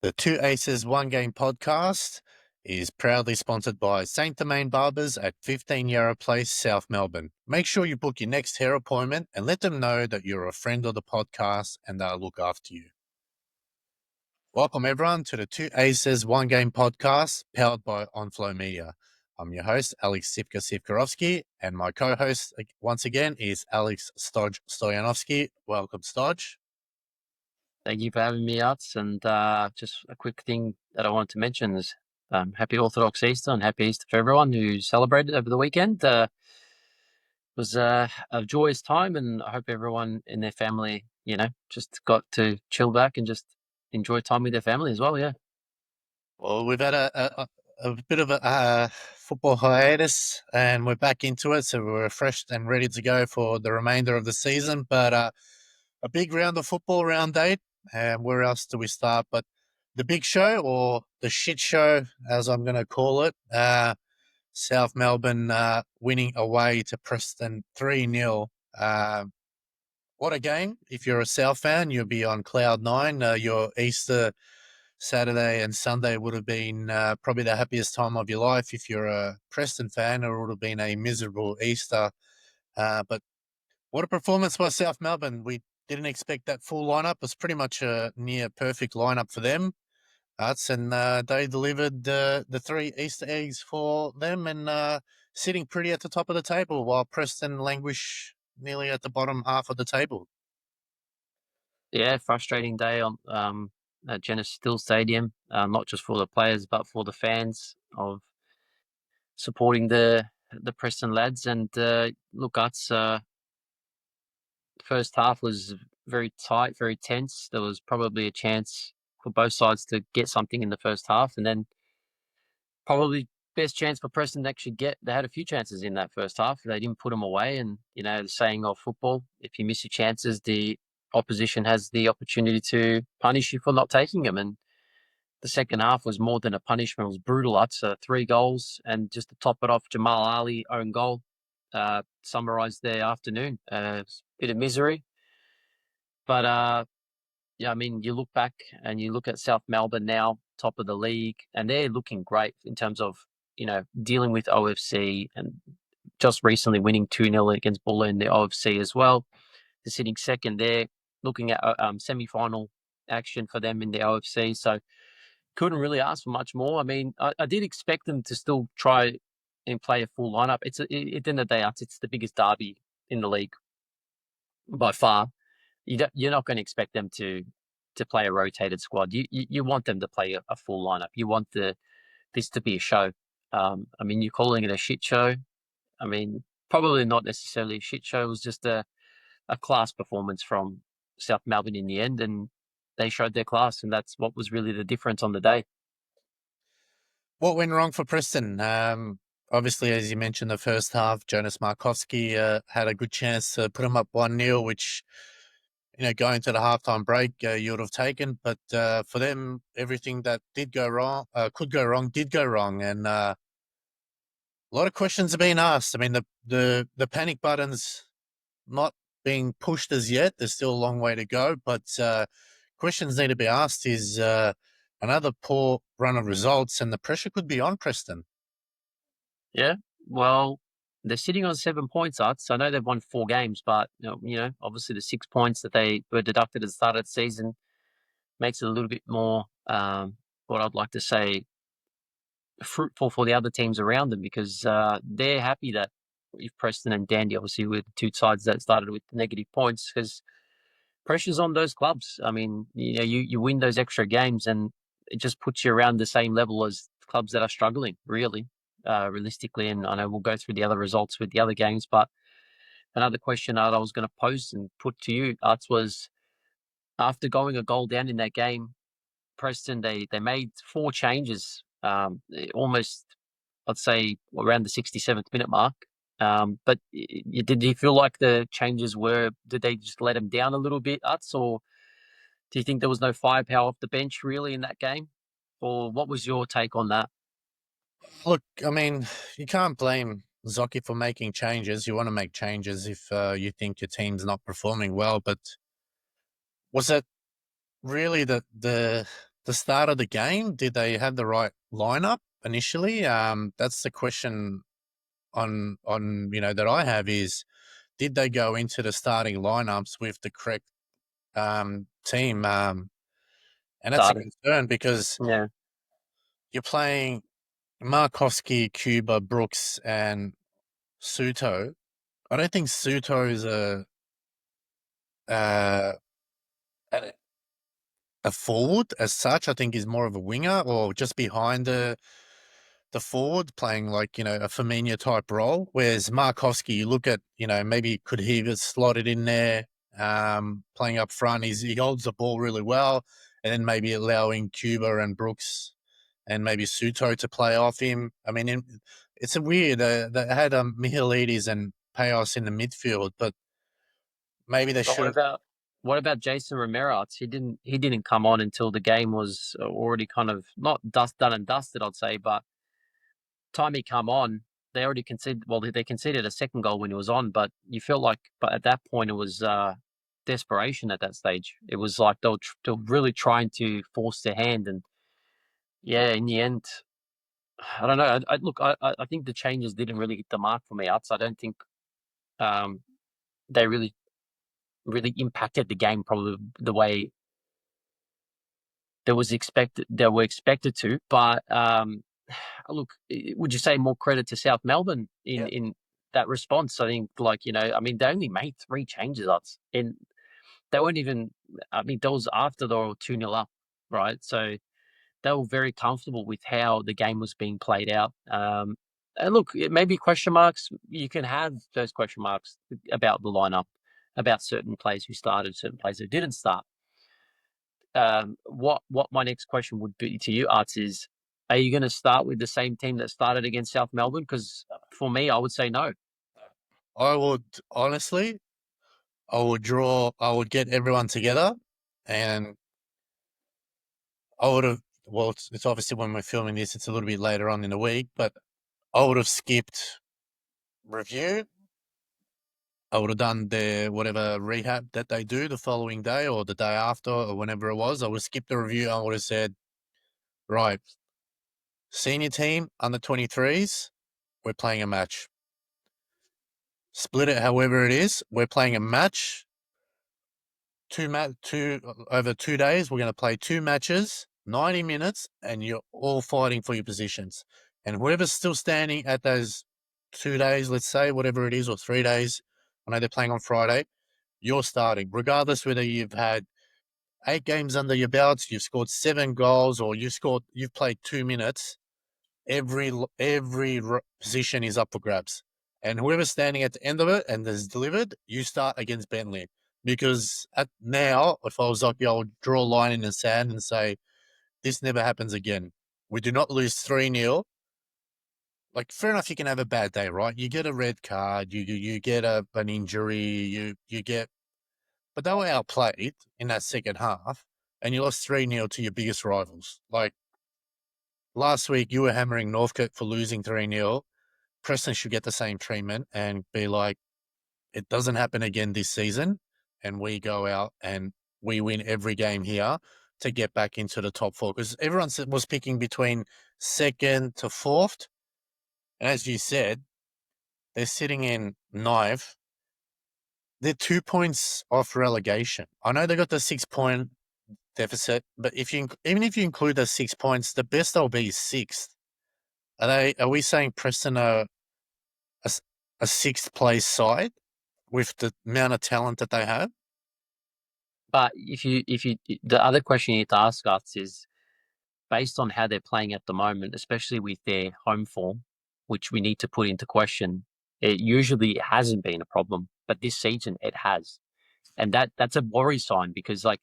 The Two Aces One Game podcast is proudly sponsored by Saint Domain Barbers at 15 Yarra Place, South Melbourne. Make sure you book your next hair appointment and let them know that you're a friend of the podcast and they'll look after you. Welcome everyone to the Two Aces One Game podcast powered by Onflow Media. I'm your host, Alex Sivkarovsky, and my co-host once again is Alex Stoyanovsky. Welcome, Stodge. Thank you for having me, Arts. And just a quick thing that I wanted to mention is happy Orthodox Easter and happy Easter for everyone who celebrated over the weekend. It was a joyous time, and I hope everyone in their family, just got to chill back and just enjoy time with their family as well. Yeah. Well, we've had a bit of a football hiatus, and we're back into it, so we're refreshed and ready to go for the remainder of the season. But a big round of football, round 8, and where else do we start? But the big show, or the shit show, as I'm going to call it, South Melbourne winning away to Preston 3-0. What a game. If you're a South fan, you'll be on cloud 9. Your Easter Saturday and Sunday would have been probably the happiest time of your life. If you're a Preston fan, it would have been a miserable Easter. But what a performance by South Melbourne. We didn't expect that full lineup. It was pretty much a near perfect lineup for them. And they delivered the 3 Easter eggs for them and sitting pretty at the top of the table while Preston languish nearly at the bottom half of the table. Yeah, frustrating day on at Genesis Still Stadium, not just for the players but for the fans of supporting the Preston lads. And look, Arts, first half was very tight, very tense. There was probably a chance for both sides to get something in the first half, and then probably best chance for Preston to actually get. They had a few chances in that first half. They didn't put them away, and the saying of football: if you miss your chances, the opposition has the opportunity to punish you for not taking them. And the second half was more than a punishment; it was brutal. That's 3 goals, and just to top it off, Jamal Ali own goal summarised their afternoon. Bit of misery. But yeah, I mean, you look back and you look at South Melbourne now, top of the league, and they're looking great in terms of dealing with OFC and just recently winning 2-0 against Buller in the OFC as well. They're sitting second there, looking at semi-final action for them in the OFC. So couldn't really ask for much more. I mean, I did expect them to still try and play a full lineup. At the end of the day, it's the biggest derby in the league by far. You're not going to expect them to play a rotated squad. You want them to play a full lineup. You want this to be a show. I mean, you're calling it a shit show. I mean, probably not necessarily a shit show. It was just a class performance from South Melbourne in the end, and they showed their class, and that's what was really the difference on the day. What went wrong for Preston? Obviously, as you mentioned, the first half, Jonas Markovsky had a good chance to put him up 1-0, which, going to the halftime break, you would have taken. But for them, everything that could go wrong, did go wrong. And a lot of questions are being asked. I mean, the panic button's not being pushed as yet. There's still a long way to go. But questions need to be asked is another poor run of results, and the pressure could be on Preston. Yeah, well, they're sitting on 7 points, Arts. I know they've won 4 games, but obviously the 6 points that they were deducted at the start of the season makes it a little bit more, what I'd like to say, fruitful for the other teams around them, because they're happy that if Preston and Dandy obviously were the 2 sides that started with negative points, because pressure's on those clubs. I mean, you win those extra games and it just puts you around the same level as clubs that are struggling, really, realistically. And I know we'll go through the other results with the other games, but another question that I was going to pose and put to you, Arts, was after going a goal down in that game, Preston, they made 4 changes, almost, I'd say, around the 67th minute mark. But did you feel like the changes did they just let them down a little bit, Utz, or do you think there was no firepower off the bench really in that game? Or what was your take on that? Look, I mean, you can't blame Zocchi for making changes. You want to make changes if you think your team's not performing well. But was it really the the start of the game, did they have the right lineup initially? That's the question on that I have is, did they go into the starting lineups with the correct team? And that's a Started. concern because Yeah. you're playing Markowski, Cuba, Brooks, and Suto. I don't think Suto is uh, a a forward as such. I think he's more of a winger or just behind the forward playing like, a Firmino type role. Whereas Markowski, you look at, maybe could he have slotted in there, playing up front. He holds the ball really well, and then maybe allowing Cuba and Brooks and maybe Suto to play off him. I mean, it's a weird. They had Michaelides and Payos in the midfield, but maybe they But should have. what about Jason Romero? He didn't come on until the game was already kind of not done and dusted, I'd say, but time he come on, they already conceded. Well, they conceded a second goal when he was on, but you felt like, but at that point, it was desperation. At that stage, it was like they were really trying to force their hand, and yeah, in the end, I don't know. I think the changes didn't really hit the mark for me. I don't think um, they really impacted the game probably the way they were expected to. But look, would you say more credit to South Melbourne Yeah. in that response? I think, like, I mean, they only made three changes, odds, and they weren't even. I mean, that was after they were 2-0 up, right? So they were very comfortable with how the game was being played out. And look, it may be question marks. You can have those question marks about the lineup, about certain players who started, certain players who didn't start. What my next question would be to you, Arts, is: are you going to start with the same team that started against South Melbourne? Because for me, I would say no. I would honestly, I would get everyone together, and I would have. Well, it's obviously when we're filming this, it's a little bit later on in the week, but I would have skipped review. I would have done their whatever rehab that they do the following day or the day after or whenever it was. I would have skipped the review. I would have said, right, senior team under 23s, we're playing a match. Split it however it is. We're playing a match. Two over 2 days. We're going to play two matches, 90 minutes, and you're all fighting for your positions. And whoever's still standing at those 2 days, let's say, whatever it is, or 3 days, I know they're playing on Friday, you're starting, regardless whether you've had 8 games under your belts, you've scored 7 goals, or you've played 2 minutes. Every position is up for grabs, and whoever's standing at the end of it and has delivered, you start against Bentley. Because now, if I was like, I would draw a line in the sand and say, this never happens again. We do not lose 3-0. Like, fair enough, you can have a bad day, right? You get a red card, you get an injury, you get, but they were outplayed in that second half, and you lost 3-0 to your biggest rivals. Like, last week, you were hammering Northcote for losing 3-0. Preston should get the same treatment and be like, it doesn't happen again this season. And we go out and we win every game here to get back into the top four. Because everyone was picking between second to fourth. And as you said, they're sitting in ninth. They're 2 points off relegation. I know they got the 6 point deficit, but even if you include the 6 points, the best they'll be is sixth. Are we saying Preston are a, a sixth place side with the amount of talent that they have? But the other question you need to ask us is, based on how they're playing at the moment, especially with their home form, which we need to put into question. It usually hasn't been a problem, but this season it has, and that's a worry sign because, like,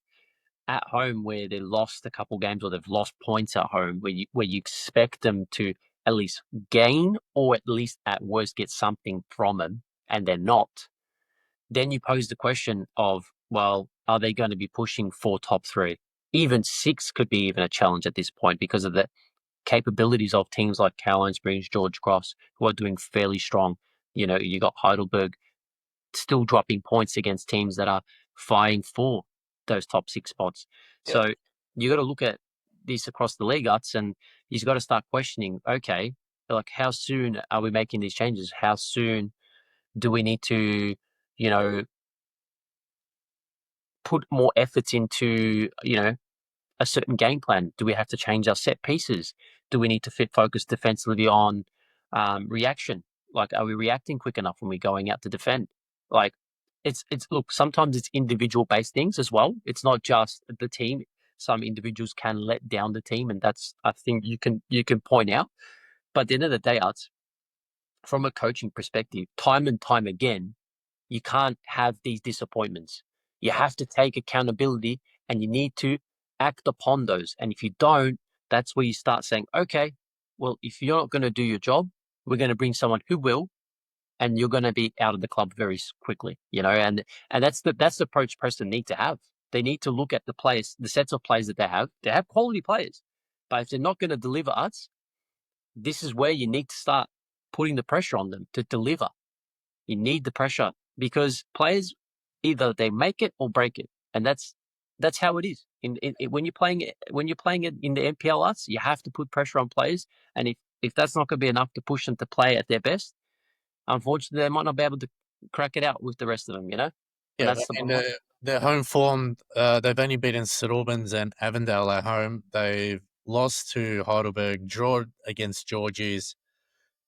at home where they lost a couple games or they've lost points at home, where you expect them to at least gain or at least at worst get something from them, and they're not. Then you pose the question of, well, are they going to be pushing for top three? Even six could be even a challenge at this point because of the capabilities of teams like Caroline Springs, George Cross, who are doing fairly strong. You got Heidelberg still dropping points against teams that are vying for those top six spots. Yeah. So you got to look at. this across the league, Uts, and he's got to start questioning. Okay, like how soon are we making these changes? How soon do we need to, you know, put more efforts into, a certain game plan? Do we have to change our set pieces? Do we need to focus defensively on reaction? Like, are we reacting quick enough when we're going out to defend? Like, it's look. Sometimes it's individual based things as well. It's not just the team. Some individuals can let down the team, and that's I think you can point out. But at the end of the day, Arts, from a coaching perspective, time and time again, you can't have these disappointments. You have to take accountability and you need to act upon those. And if you don't, that's where you start saying, okay, well, if you're not going to do your job, we're going to bring someone who will, and you're going to be out of the club very quickly, and that's the approach Preston need to have. They need to look at the players, the sets of players that they have. They have quality players, but if they're not going to deliver us, this is where you need to start putting the pressure on them to deliver. You need the pressure because players either they make it or break it, and that's how it is. When you're playing it in the NPL arts, you have to put pressure on players, and if that's not going to be enough to push them to play at their best, unfortunately, they might not be able to crack it out with the rest of them. And Yeah, that's the I mean, bottom line. their home form, they've only beaten St Albans and Avondale at home. They've lost to Heidelberg, draw against Georgie's,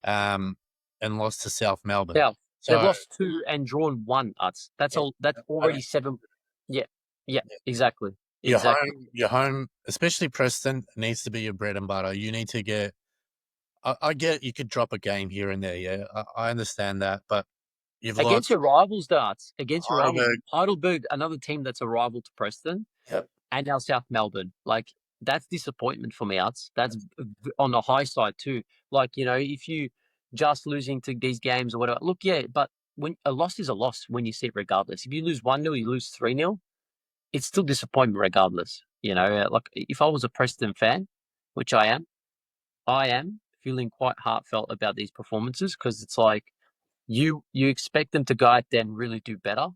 um, and lost to South Melbourne. Now they've So lost two and drawn one. Arts. That's yeah, all. That's I mean, already seven. Yeah, yeah, exactly, your exactly. home, especially Preston, needs to be your bread and butter. You need to get. I get you could drop a game here and there. Yeah, I understand that, but you've Against lost your rivals, darts. Against your rivals, Heidelberg. Heidelberg, another team that's a rival to Preston, Yep. and now South Melbourne. Like that's disappointment for me, Arts. That's on the high side too. Like if you just losing to these games or whatever. Look, yeah, but when a loss is a loss when you see it, regardless. If you lose 1-0, you lose 3-0, it's still disappointment regardless. Like if I was a Preston fan, which I am feeling quite heartfelt about these performances because it's like you expect them to go out there and really do better.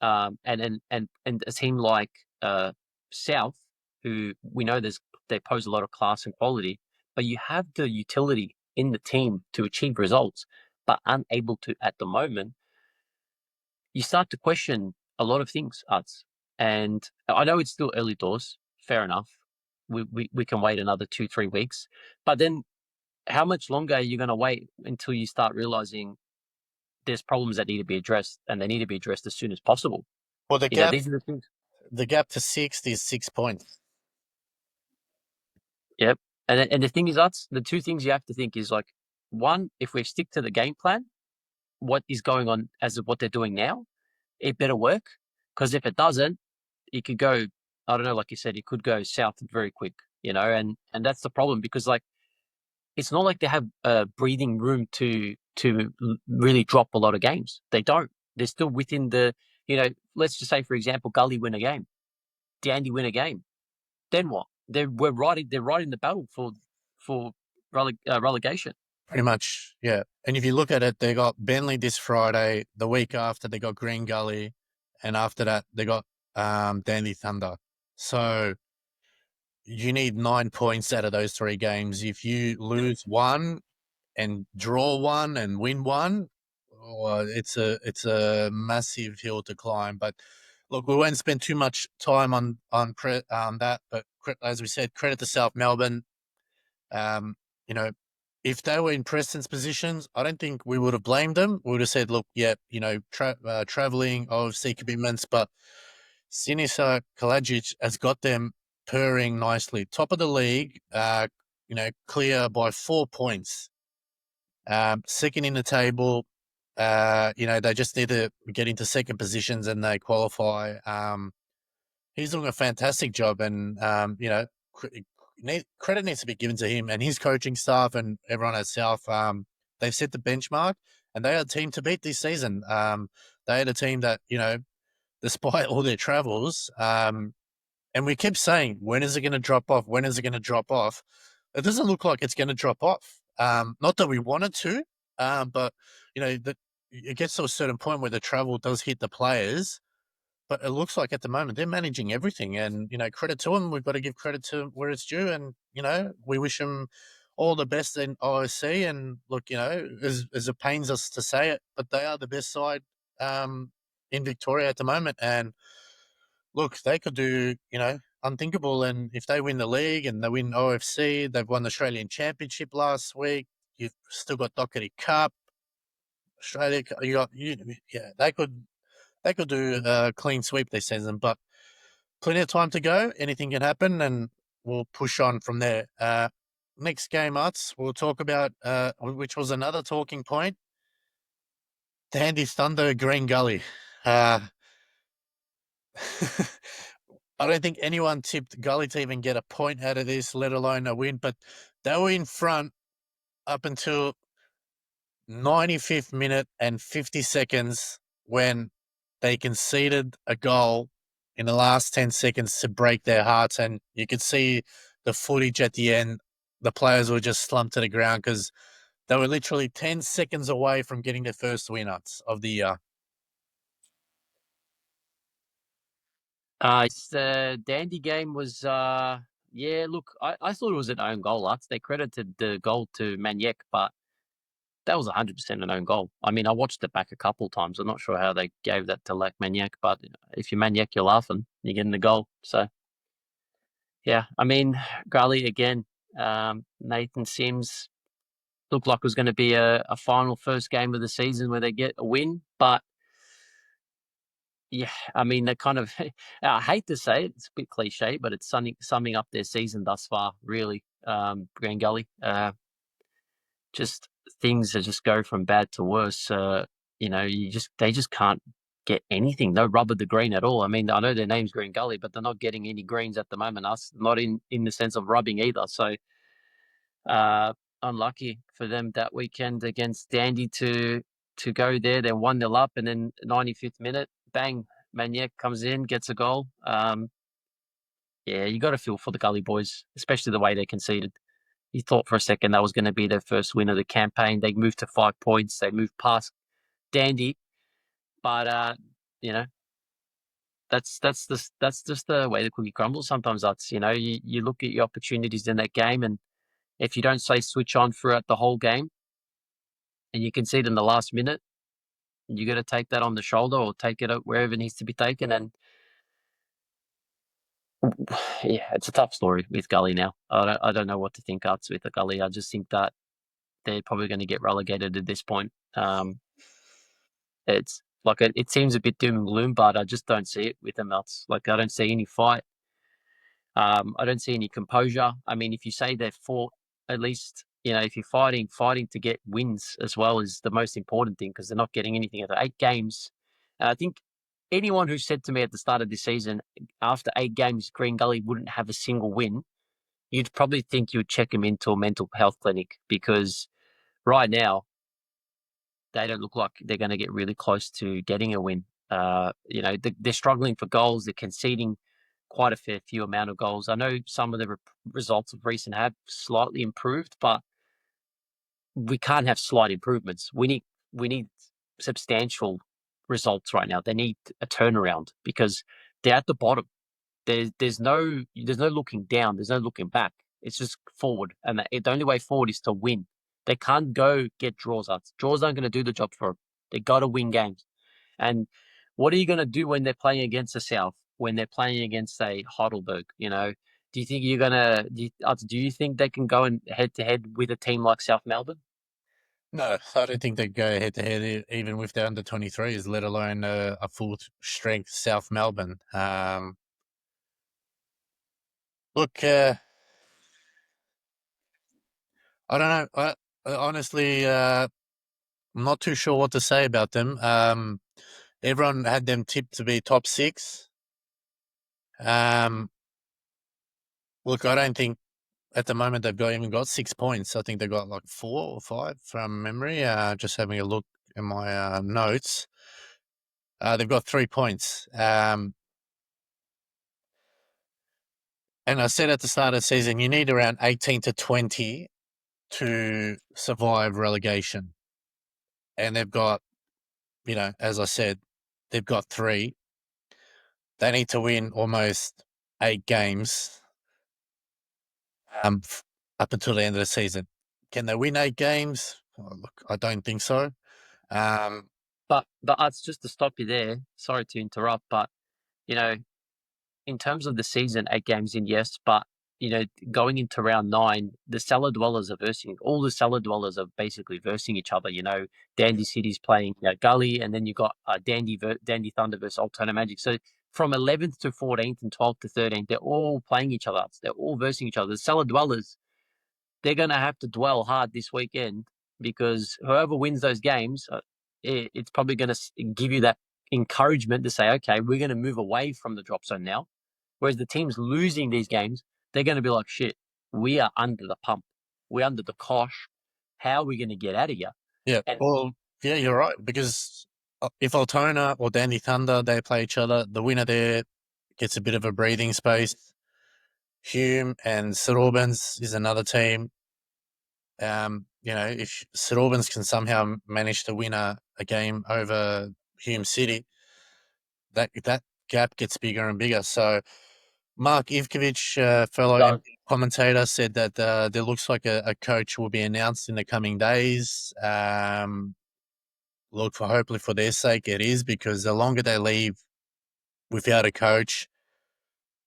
And a team like South, who we know they pose a lot of class and quality, but you have the utility in the team to achieve results, but unable to at the moment. You start to question a lot of things, Arts. And I know it's still early doors. Fair enough. We can wait another 2-3 weeks, but then how much longer are you going to wait until you start realizing there's problems that need to be addressed and they need to be addressed as soon as possible? Well, These are the things. the gap to sixth is 6 points. Yep. And the thing is, that's the two things you have to think is like, one, if we stick to the game plan, what is going on as of what they're doing now, it better work. Because if it doesn't, it could go, I don't know, like you said, it could go south very quick, and that's the problem because like it's not like they have breathing room to really drop a lot of games. They don't. They're still within let's just say, for example, Gully win a game, Dandy win a game. Then what? They're right in the battle for relegation. Pretty much, yeah. And if you look at it, they got Bentley this Friday. The week after, they got Green Gully, and after that, they got Dandy Thunder. So you need 9 points out of those 3 games. If you lose one and draw one and win one, it's a massive hill to climb. But look, we won't spend too much time on that. But as we said, credit to South Melbourne. Um, you know, if they were in Preston's positions, I don't think we would have blamed them. We would have said, look, yeah, traveling, obviously commitments, but Sinisa Kalajic has got them purring nicely. Top of the league, clear by 4 points. Second in the table, they just need to get into second positions and they qualify. He's doing a fantastic job, and credit needs to be given to him and his coaching staff and everyone at South. They've set the benchmark, and they are a team to beat this season. They are a team that despite all their travels, and we keep saying, when is it going to drop off? When is it going to drop off? It doesn't look like it's going to drop off. Not that we want it to, but that it gets to a certain point where the travel does hit the players, but it looks like at the moment they're managing everything, and credit to them. We've got to give credit to where it's due, and we wish them all the best in OSC. And look, as it pains us to say it, but they are the best side in Victoria at the moment, and look, they could do unthinkable. And if they win the league and they win OFC, they've won the Australian Championship last week. You've still got Doherty Cup, Australia. Yeah, they could do a clean sweep this season, but plenty of time to go. Anything can happen, and we'll push on from there. Next game, Utz, we'll talk about, which was another talking point, the Handy Thunder Green Gully. I don't think anyone tipped Gully to even get a point out of this, let alone a win, but they were in front up until 95th minute and 50 seconds when they conceded a goal in the last 10 seconds to break their hearts. And you could see the footage at the end. The players were just slumped to the ground because they were literally 10 seconds away from getting their first win of the year. It's the Dandy game was, yeah, look, I thought it was an own goal. They credited the goal to Maniac, but that was 100% an own goal. I mean, I watched it back a couple of times. I'm not sure how they gave that to like Maniac, but if you're Maniac, you're laughing. You're getting the goal. So, yeah, I mean, Gully again, Nathan Sims looked like it was going to be a final first game of the season where they get a win, but yeah, I mean, they kind of, I hate to say it, it's a bit cliche, but it's summing up their season thus far, really. Green Gully, just things that just go from bad to worse. They just can't get anything. No rubber the green at all. I mean, I know their name's Green Gully, but they're not getting any greens at the moment. Us, not in the sense of rubbing either. So, unlucky for them that weekend against Dandy to go there. They're 1-0 up, and then 95th minute, bang, Maniac comes in, gets a goal. Yeah, you got to feel for the Gully boys, especially the way they conceded. You thought for a second that was going to be their first win of the campaign. They moved to 5 points. They moved past Dandy, but you know that's just the way the cookie crumbles. Sometimes that's you look at your opportunities in that game, and if you don't say switch on throughout the whole game, and you concede in the last minute, you got to take that on the shoulder or take it wherever it needs to be taken. And yeah, it's a tough story with Gully now. I don't know what to think Arts with the Gully. I just think that they're probably going to get relegated at this point. It's like it seems a bit doom and gloom, but I just don't see it with them. Else, like I don't see any fight. I don't see any composure. I mean, if you say they've fought, at least if you're fighting to get wins as well is the most important thing because they're not getting anything out of 8 games. And I think anyone who said to me at the start of this season, after 8 games, Green Gully wouldn't have a single win, you'd probably think you'd check them into a mental health clinic because right now they don't look like they're going to get really close to getting a win. They're struggling for goals. They're conceding quite a fair few amount of goals. I know some of the results of recent have slightly improved, but we can't have slight improvements. We need substantial results right now. They need a turnaround because they're at the bottom. There's no looking down. There's no looking back. It's just forward, and the only way forward is to win. They can't go get draws. Draws aren't going to do the job for them. They got to win games. And what are you going to do when they're playing against the South? When they're playing against, say, Heidelberg? Do you think you're gonna? Do you think they can go and head to head with a team like South Melbourne? No, I don't think they'd go head to head even with the under 23s, let alone a full strength South Melbourne. Look, I don't know. Honestly, I'm not too sure what to say about them. Everyone had them tipped to be top 6. Look, I don't think at the moment they've even got 6 points. I think they've got like 4 or 5 from memory. Just having a look in my notes. They've got 3 points. And I said at the start of the season, you need around 18 to 20 to survive relegation. And they've got, as I said, they've got 3. they need to win almost 8 games um, up until the end of the season. Can they win 8 games? Oh, look, I don't think so. Um, But it's just to stop you there. Sorry to interrupt, but you know, in terms of the season, 8 games in, yes, but going into round 9, the cellar dwellers are versing. All the cellar dwellers are basically versing each other. Dandy City's playing Gully, and then you got Dandy Thunder versus Altona Magic. So from 11th to 14th and 12th to 13th, they're all playing each other. They're all versing each other. The cellar dwellers, they're going to have to dwell hard this weekend because whoever wins those games, it's probably going to give you that encouragement to say, okay, we're going to move away from the drop zone now. Whereas the teams losing these games, they're going to be like, shit, we are under the pump. We're under the cosh. How are we going to get out of here? yeah, And well, yeah, you're right, because if Altona or Dandy Thunder, they play each other, the winner there gets a bit of a breathing space. Hume and St Albans is another team. If St Albans can somehow manage to win a game over Hume City, that gap gets bigger and bigger. So Mark Ivkovic, it fellow does. commentator, said that there looks like a coach will be announced in the coming days. Look, for hopefully for their sake it is, because the longer they leave without a coach,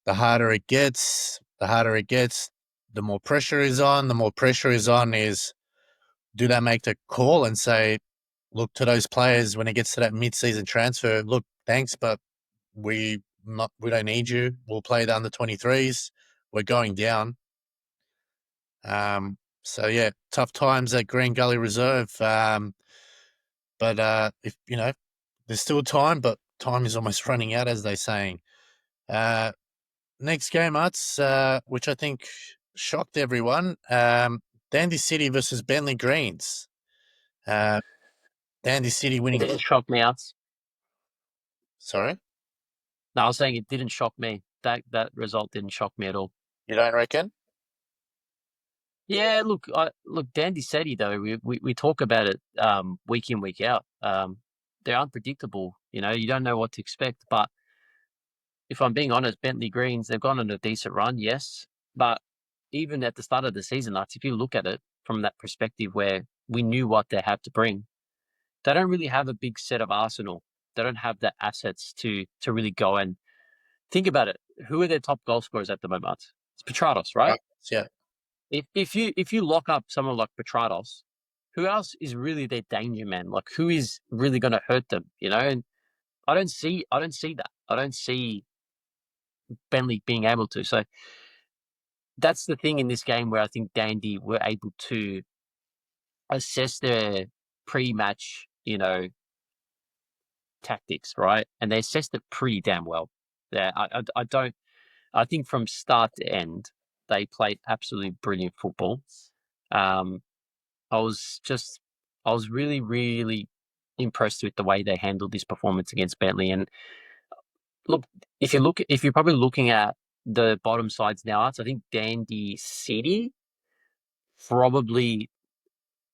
the harder it gets. The harder it gets, the more pressure is on. The more pressure is on is, do they make the call and say, look, to those players when it gets to that mid-season transfer, look, thanks, but we don't need you. We'll play the under 23s. We're going down. So yeah, tough times at Green Gully Reserve. But if there's still time, but time is almost running out, as they're saying. Uh, Next game, Arts, which I think shocked everyone. Dandy City versus Bentley Greens. Uh, Dandy City It winning. didn't shock me out. Sorry, No, I was saying it didn't shock me. That result didn't shock me at all. you don't reckon? Yeah, look, Dandy City though, we talk about it week in, week out. They're unpredictable. You don't know what to expect. But if I'm being honest, Bentley Greens, they've gone on a decent run, yes. But even at the start of the season, like, if you look at it from that perspective where we knew what they have to bring, they don't really have a big set of arsenal. They don't have the assets to really go and think about it. Who are their top goal scorers at the moment? It's Petratos, right? Yeah, If you lock up someone like Petratos, who else is really their danger man? Like, who is really going to hurt them? And I don't see that. I don't see Bentley being able to. So that's the thing in this game where I think Dandy were able to assess their pre-match, tactics, right? And they assessed it pretty damn well. Yeah, I don't. I think from start to end, they played absolutely brilliant football. Um, I was just, I was really, really impressed with the way they handled this performance against Bentley. And look, if you're probably looking at the bottom sides now, I think Dandy City probably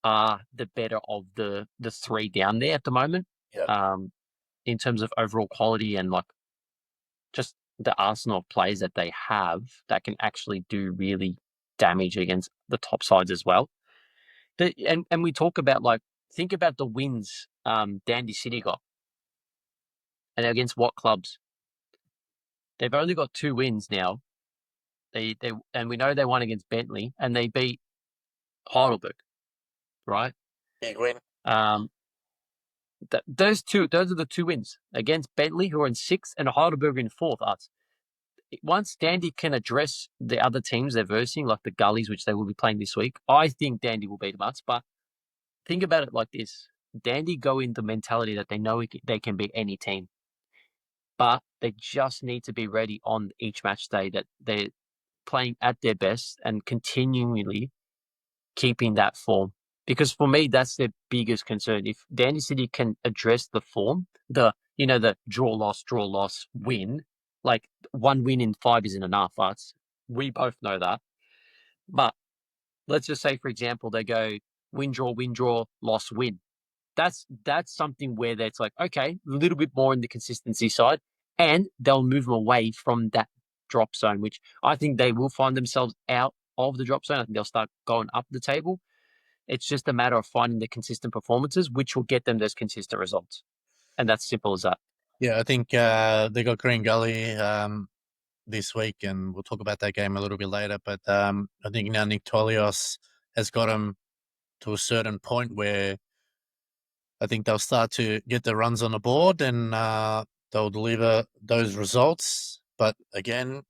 are the better of the three down there at the moment. yeah. Um, in terms of overall quality and like just the arsenal of players that they have that can actually do really damage against the top sides as well. And we talk about, like, think about the wins Dandy City got, and against what clubs? They've only got 2 wins now. They and we know they won against Bentley and they beat Heidelberg, right? Big win. Um, those are the 2 wins against Bentley, who are in sixth, and Heidelberg in fourth. Us. Once Dandy can address the other teams they're versing, like the Gullies, which they will be playing this week, I think Dandy will beat them. Us, but think about it like this: Dandy go in the mentality that they know they can beat any team, but they just need to be ready on each match day that they're playing at their best and continually keeping that form. Because for me, that's their biggest concern. If Dandy City can address the form, the draw loss, win, like 1 win in 5 isn't enough. We both know that. But let's just say, for example, they go win, draw, loss, win. That's something where that's like, okay, a little bit more in the consistency side. and they'll move them away from that drop zone, which I think they will find themselves out of the drop zone. I think they'll start going up the table. It's just a matter of finding the consistent performances, which will get them those consistent results. And that's simple as that. Yeah, I think they got Green Gully this week, and we'll talk about that game a little bit later. But I think now Nick Tolios has got them to a certain point where I think they'll start to get the runs on the board, and they'll deliver those results. But again,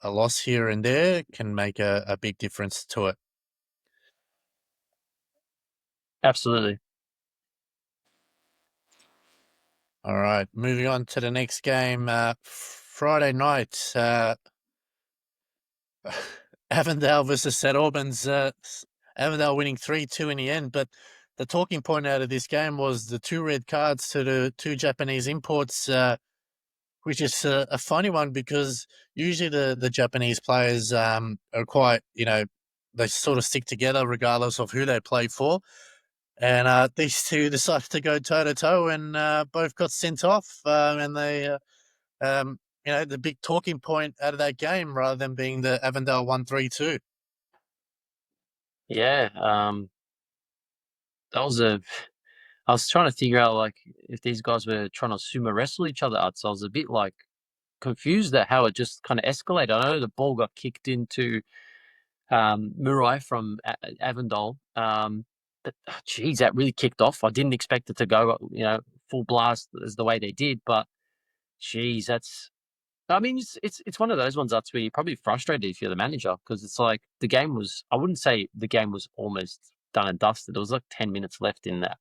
a loss here and there can make a big difference to it. Absolutely. All right, moving on to the next game. Friday night, Avondale versus St Albans. Avondale winning 3-2 in the end, but the talking point out of this game was the 2 red cards to the 2 Japanese imports, which is a funny one because usually the Japanese players are quite, they sort of stick together regardless of who they play for. And these two decided to go toe to toe, and both got sent off. And they, the big talking point out of that game, rather than being the Avondale 1-3-2. Yeah. That was a. I was trying to figure out like if these guys were trying to sumo wrestle each other out. So I was a bit like confused at how it just kind of escalated. I know the ball got kicked into Murai from Avondale. But geez, that really kicked off. I didn't expect it to go, full blast as the way they did. But geez, that's. I mean, it's one of those ones that's where you're probably frustrated if you're the manager because it's like the game was. I wouldn't say the game was almost done and dusted. There was like 10 minutes left in that,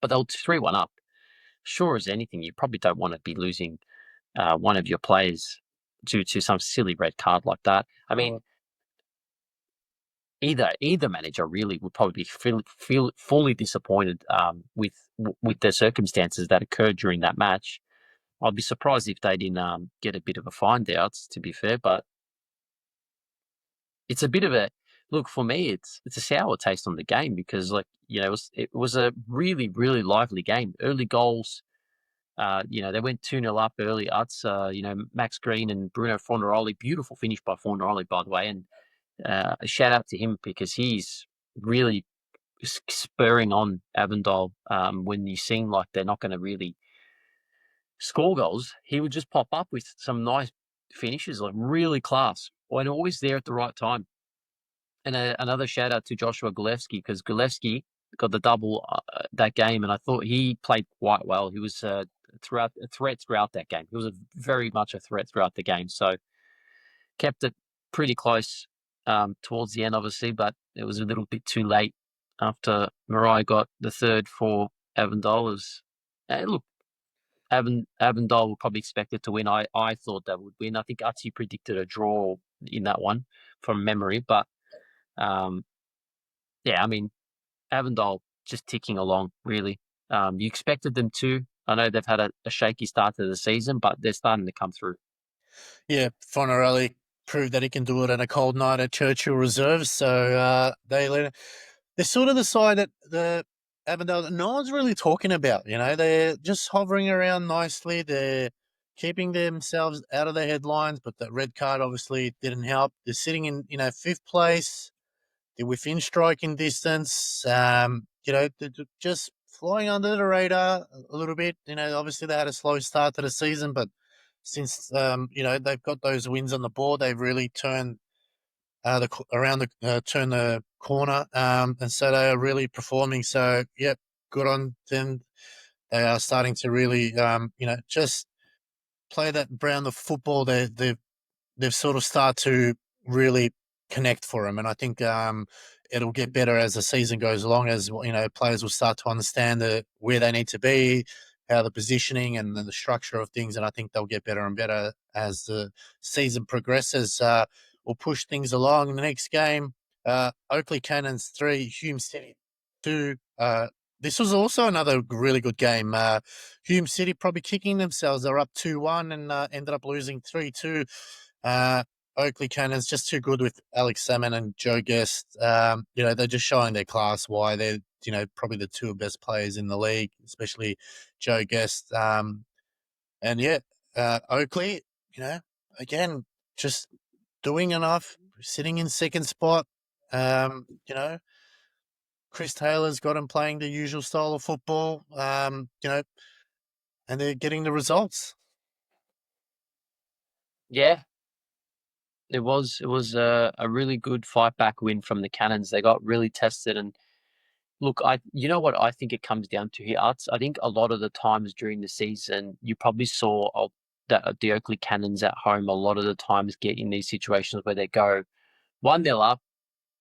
but they were 3-1 up. Sure as anything, you probably don't want to be losing one of your players due to some silly red card like that. I mean, either manager really would probably feel fully disappointed with the circumstances that occurred during that match. I'd be surprised if they didn't get a bit of a find out. To be fair, but it's a bit of a look for me. It's a sour taste on the game because it was a really really lively game. Early goals. They went 2-0 up early. Max Green and Bruno Fornaroli. Beautiful finish by Fornaroli, by the way. And a shout out to him because he's really spurring on Avondale when you seem like they're not going to really score goals. He would just pop up with some nice finishes, like really class, and always there at the right time. And another shout out to Joshua Gulevsky because Gulevsky got the double that game, and I thought he played quite well. He was a threat throughout that game. He was very much a threat throughout the game. So kept it pretty close towards the end, obviously, but it was a little bit too late after Mariah got the third for Avondale. Look, Avondale were probably expected to win. I thought they would win. I think Utsi predicted a draw in that one from memory, but yeah, I mean, Avondale just ticking along, really. You expected them to. I know they've had a shaky start to the season, but they're starting to come through. Yeah, Fornarelli proved that he can do it on a cold night at Churchill Reserve. So they're sort of the side that the Avondale no one's really talking about. They're just hovering around nicely. They're keeping themselves out of the headlines, but that red card obviously didn't help. They're sitting in 5th place. They're within striking distance. They're just flying under the radar a little bit. Obviously they had a slow start to the season, but since they've got those wins on the board, they've really turned turn the corner, and so they are really performing. So, yep, good on them. They are starting to really, just play that brand of football. They've sort of started to really connect for them, and I think it'll get better as the season goes along. As players will start to understand where they need to be, how the positioning and the structure of things, and I think they'll get better and better as the season progresses. We'll push things along. In the next game, Oakley Cannons 3, Hume City 2. This was also another really good game. Hume City probably kicking themselves. They're up 2-1 and ended up losing 3-2. Oakley Cannons just too good with Alex Salmon and Joe Guest. They're just showing their class why they're, probably the 2 best players in the league, especially Joe Guest. And yeah, Oakley, again, just doing enough, sitting in second spot. Um, you know, Chris Taylor's got him playing the usual style of football. And they're getting the results. Yeah, it was a really good fight back win from the Cannons. They got really tested, and look, you know what I think it comes down to here, Arts. I think a lot of the times during the season, you probably saw that the Oakley Cannons at home a lot of the times get in these situations where they go 1-0 up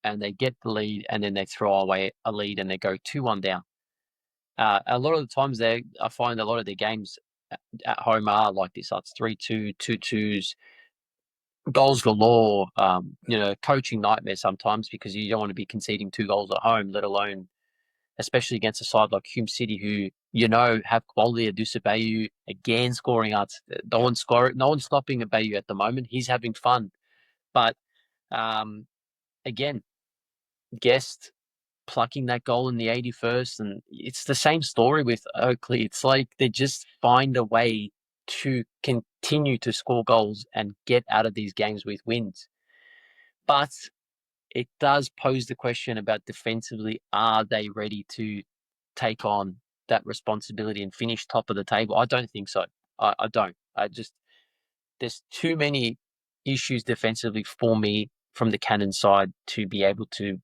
and they get the lead, and then they throw away a lead and they go 2-1 down. A lot of the times, I find a lot of their games at home are like this. It's 3-2, 2-2s, goals galore. Coaching nightmare sometimes because you don't want to be conceding 2 goals at home, let alone especially against a side like Hume City, who have quality. Adusa Bayu again scoring out. No one's stopping Bayu at the moment. He's having fun, but um, again, Guest plucking that goal in the 81st, and it's the same story with Oakley. It's like they just find a way to continue to score goals and get out of these games with wins. But it does pose the question about defensively, are they ready to take on that responsibility and finish top of the table? I don't think so. I don't. There's too many issues defensively for me from the Cannon side to be able to,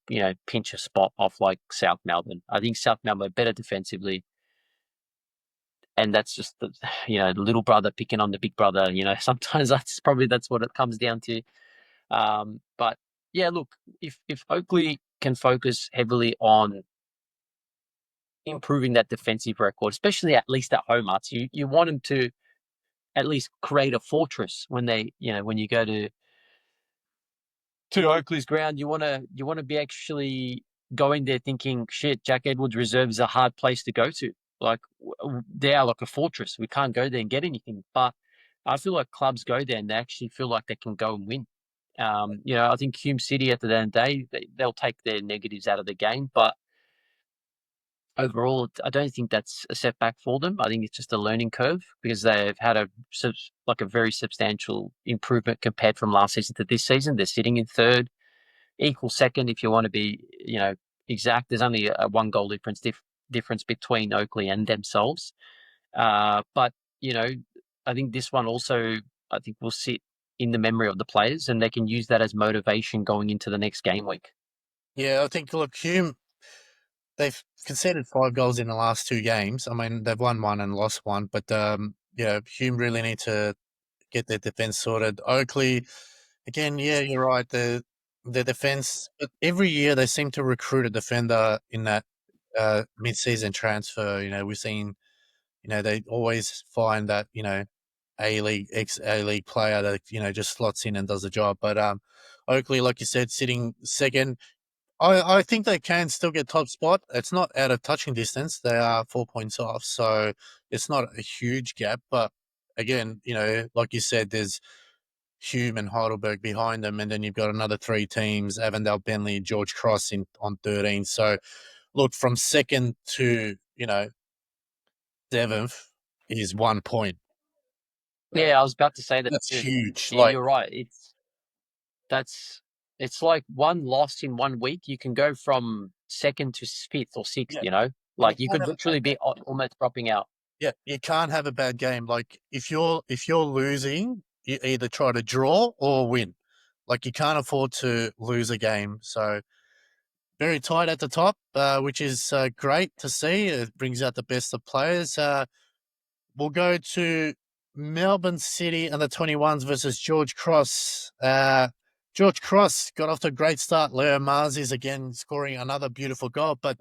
pinch a spot off like South Melbourne. I think South Melbourne are better defensively, and that's just the little brother picking on the big brother. Sometimes that's what it comes down to. But yeah, look, if Oakley can focus heavily on improving that defensive record, especially at least at home, Arts, you want them to at least create a fortress when you go to Oakley's ground. You want to be actually going there thinking, shit, Jack Edwards Reserve is a hard place to go to. Like they are like a fortress. We can't go there and get anything. But I feel like clubs go there and they actually feel like they can go and win. I think Hume City at the end of the day, they'll take their negatives out of the game, but overall, I don't think that's a setback for them. I think it's just a learning curve because they've had a very substantial improvement compared from last season to this season. They're sitting in third, equal second if you want to be, exact. There's only a 1 goal difference between Oakley and themselves. But you know, I think this one also, I think, will sit in the memory of the players, and they can use that as motivation going into the next game week. Yeah, I think, look, Hume, they've conceded 5 goals in the last 2 games. I mean, they've won one and lost one, but Hume really need to get their defense sorted. Oakley, again, yeah, you're right. The defense, but every year they seem to recruit a defender in that mid-season transfer. We've seen, they always find that A League, ex A League player that just slots in and does the job. But Oakley, like you said, sitting second. I think they can still get top spot. It's not out of touching distance. They are 4 points off, so it's not a huge gap. But again, like you said, there's Hume and Heidelberg behind them, and then you've got another 3 teams: Avondale, Bentley, George Cross on 13. So look, from second to 7th is 1 point. Yeah, I was about to say that That's too. huge. Yeah, Like, you're right. That's it's like one loss in 1 week. You can go from second to fifth or sixth. yeah, and you Like you can't could have a bad literally be game. almost dropping out. Yeah, you can't have a bad game. Like if you're losing, you either try to draw or win. Like you can't afford to lose a game. So very tight at the top, which is great to see. It brings out the best of players. We'll go to Melbourne City and the 21s versus George Cross. George Cross got off to a great start. Leo Mars is again scoring another beautiful goal. But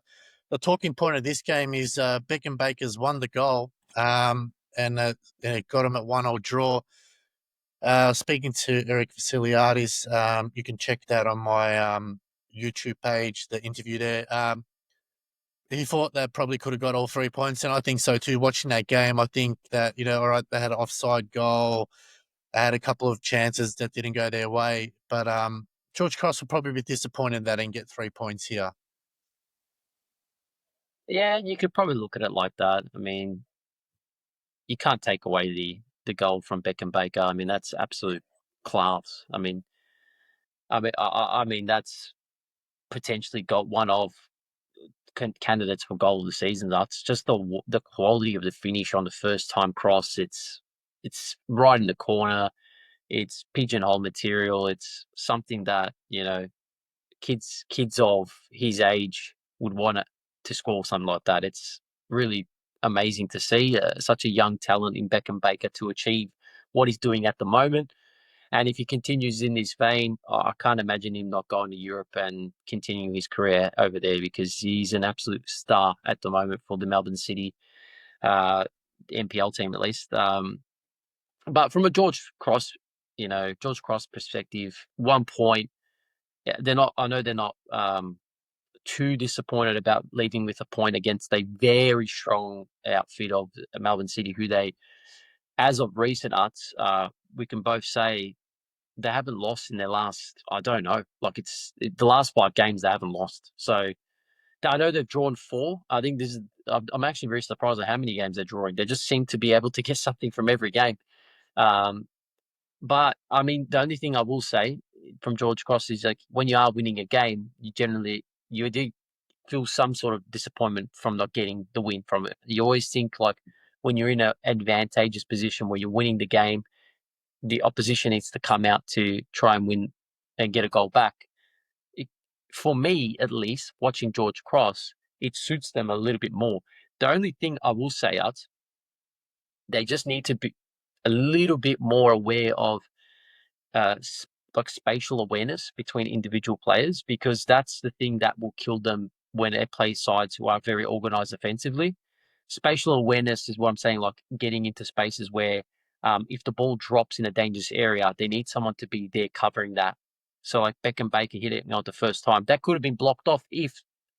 the talking point of this game is Beckham Baker's won the goal, and it got him at 1-1 draw. Speaking to Eric Vasiliadis, you can check that on my YouTube page, the interview there. He thought they probably could have got all 3 points, and I think so too. Watching that game, I think that, all right, they had an offside goal. They had a couple of chances that didn't go their way. But George Cross will probably be disappointed that they didn't get 3 points here. Yeah, you could probably look at it like that. I mean, you can't take away the goal from Beckham Baker. I mean, that's absolute class. I mean that's potentially got one of candidates for goal of the season. That's just the quality of the finish on the first time cross. It's right in the corner. It's pigeonhole material. It's something that kids of his age would want to score something like that. It's really amazing to see such a young talent in Beckham Baker to achieve what he's doing at the moment. And if he continues in this vein, I can't imagine him not going to Europe and continuing his career over there because he's an absolute star at the moment for the Melbourne City uh, NPL team, at least. But from a George Cross perspective, 1 point. Yeah, they're not. I know they're not too disappointed about leaving with a point against a very strong outfit of Melbourne City, who they, as of recent arts, we can both say they haven't lost in their last, I don't know, like the last 5 games they haven't lost. So I know they've drawn 4. I think I'm actually very surprised at how many games they're drawing. They just seem to be able to get something from every game. Um, but I mean, the only thing I will say from George Cross is like when you are winning a game, you do feel some sort of disappointment from not getting the win from it. You always think like when you're in an advantageous position where you're winning the game, the opposition needs to come out to try and win and get a goal back. It, for me, at least, watching George Cross, it suits them a little bit more. The only thing I will say, Art, they just need to be a little bit more aware of uh, like spatial awareness between individual players because that's the thing that will kill them when they play sides who are very organized offensively. Spatial awareness is what I'm saying, like getting into spaces where if the ball drops in a dangerous area, they need someone to be there covering that. So like Beckham Baker hit it the first time. That could have been blocked off if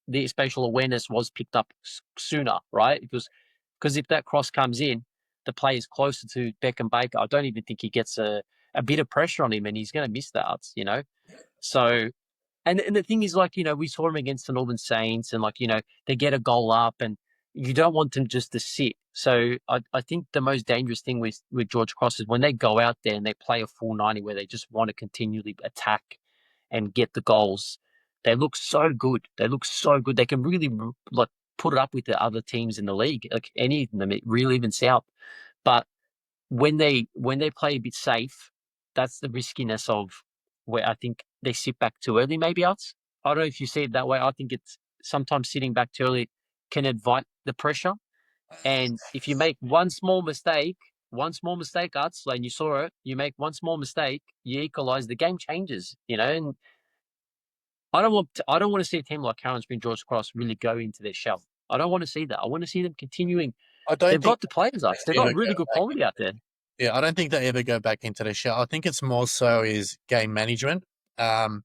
the spatial awareness was picked up sooner, right? Because if that cross comes in, the play is closer to Beckham Baker. I don't even think he gets a bit of pressure on him and he's going to miss that. So, and the thing is, like, we saw him against the Northern Saints and, like, they get a goal up and you don't want them just to sit. So I think the most dangerous thing with George Cross is when they go out there and they play a full 90 where they just want to continually attack and get the goals. They look so good. They look so good. They can really, like, put it up with the other teams in the league, like any of them, it really evens out. But when they play a bit safe, that's the riskiness of where I think they sit back too early. Maybe else. I don't know if you see it that way. I think it's sometimes sitting back too early can invite the pressure. And if you make one small mistake, Arts, and you saw it, you make one small mistake, you equalize, the game changes. And I don't want to see a team like Carolyn Spring George Cross really go into their shell. I don't want to see that. I want to see them continuing. I don't They've think got the players, Arts. They've they ever got go really good back. quality out there. Yeah, I don't think they ever go back into the shell. I think it's more so is game management. Um,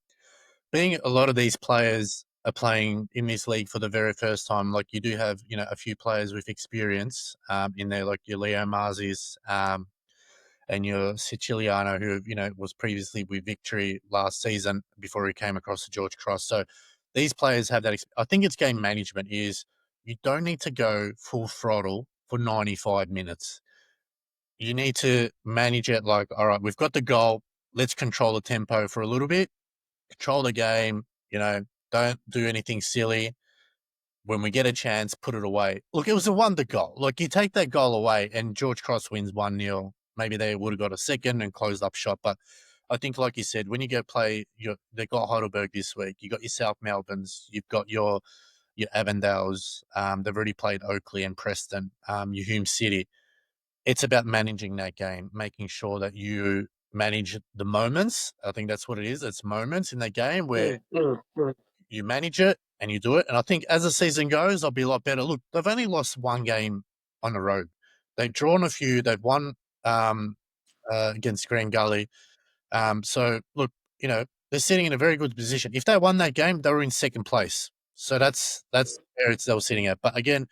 Being a lot of these players are playing in this league for the very first time, like you do have, a few players with experience in there, like your Leo Marzis and your Siciliano, who, was previously with Victory last season before he came across to George Cross. So these players have that. I think it's game management is you don't need to go full throttle for 95 minutes. You need to manage it like, all right, we've got the goal. Let's control the tempo for a little bit, control the game, don't do anything silly. When we get a chance, put it away. Look, it was a wonder goal. Look, you take that goal away and George Cross wins 1-0. Maybe they would have got a second and closed up shot. But I think, like you said, when you go play, they got Heidelberg this week. You got your South Melbournes. You've got your Avondales. They've already played Oakley and Preston. Your Hume City. It's about managing that game, making sure that you manage the moments. I think that's what it is. It's moments in that game where you manage it and you do it. And I think as the season goes, I'll be a lot better. Look, they've only lost 1 game on the road. They've drawn a few. They've won against Gully. So look, they're sitting in a very good position. If they won that game, they were in second place. So that's where they were sitting at. But again,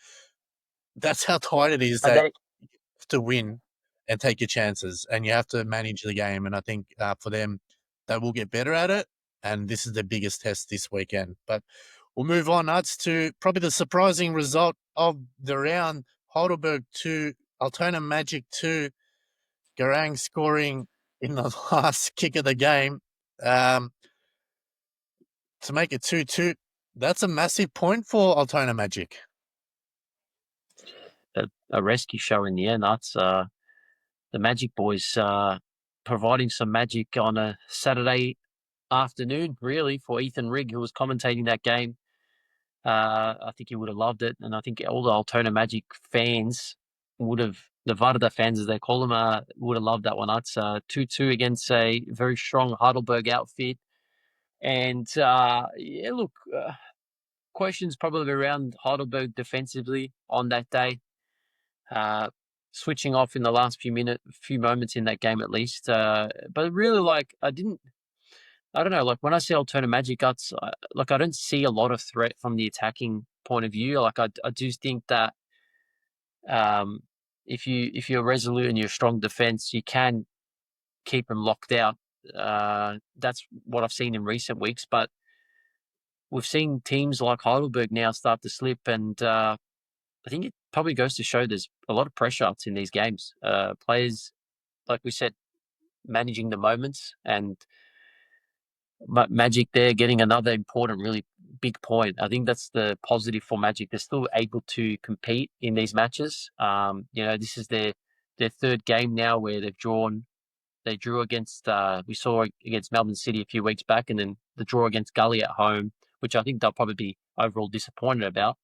that's how tight it is And that they you have to win and take your chances, and you have to manage the game. And I think for them, they will get better at it. And this is the biggest test this weekend. But we'll move on, Nuts, to probably the surprising result of the round. Heidelberg 2, Altona Magic 2, Garang scoring in the last kick of the game to make it 2-2. That's a massive point for Altona Magic. A rescue show in the end. That's the Magic boys providing some magic on a Saturday afternoon, really, for Ethan Rigg, who was commentating that game. I think he would have loved it, and I think all the Altona Magic fans would have, the Varda fans as they call them, would have loved that one. That's 2-2 against a very strong Heidelberg outfit. And yeah, look, questions probably around Heidelberg defensively on that day. Switching off in the last few moments in that game at least. But really, like, I don't know, like when I see Altona Magic, I don't see a lot of threat from the attacking point of view. Like I do think that if you're resolute and you're strong defense, you can keep them locked out. That's what I've seen in recent weeks, but we've seen teams like Heidelberg now start to slip, and I think it probably goes to show there's a lot of pressure ups in these games. Players, like we said, managing the moments, and Magic there getting another important, really big point. I think that's the positive for Magic. They're still able to compete in these matches. This is their third game now where they've drawn. They drew against we saw against Melbourne City a few weeks back, and then the draw against Gully at home, which I think they'll probably be overall disappointed about.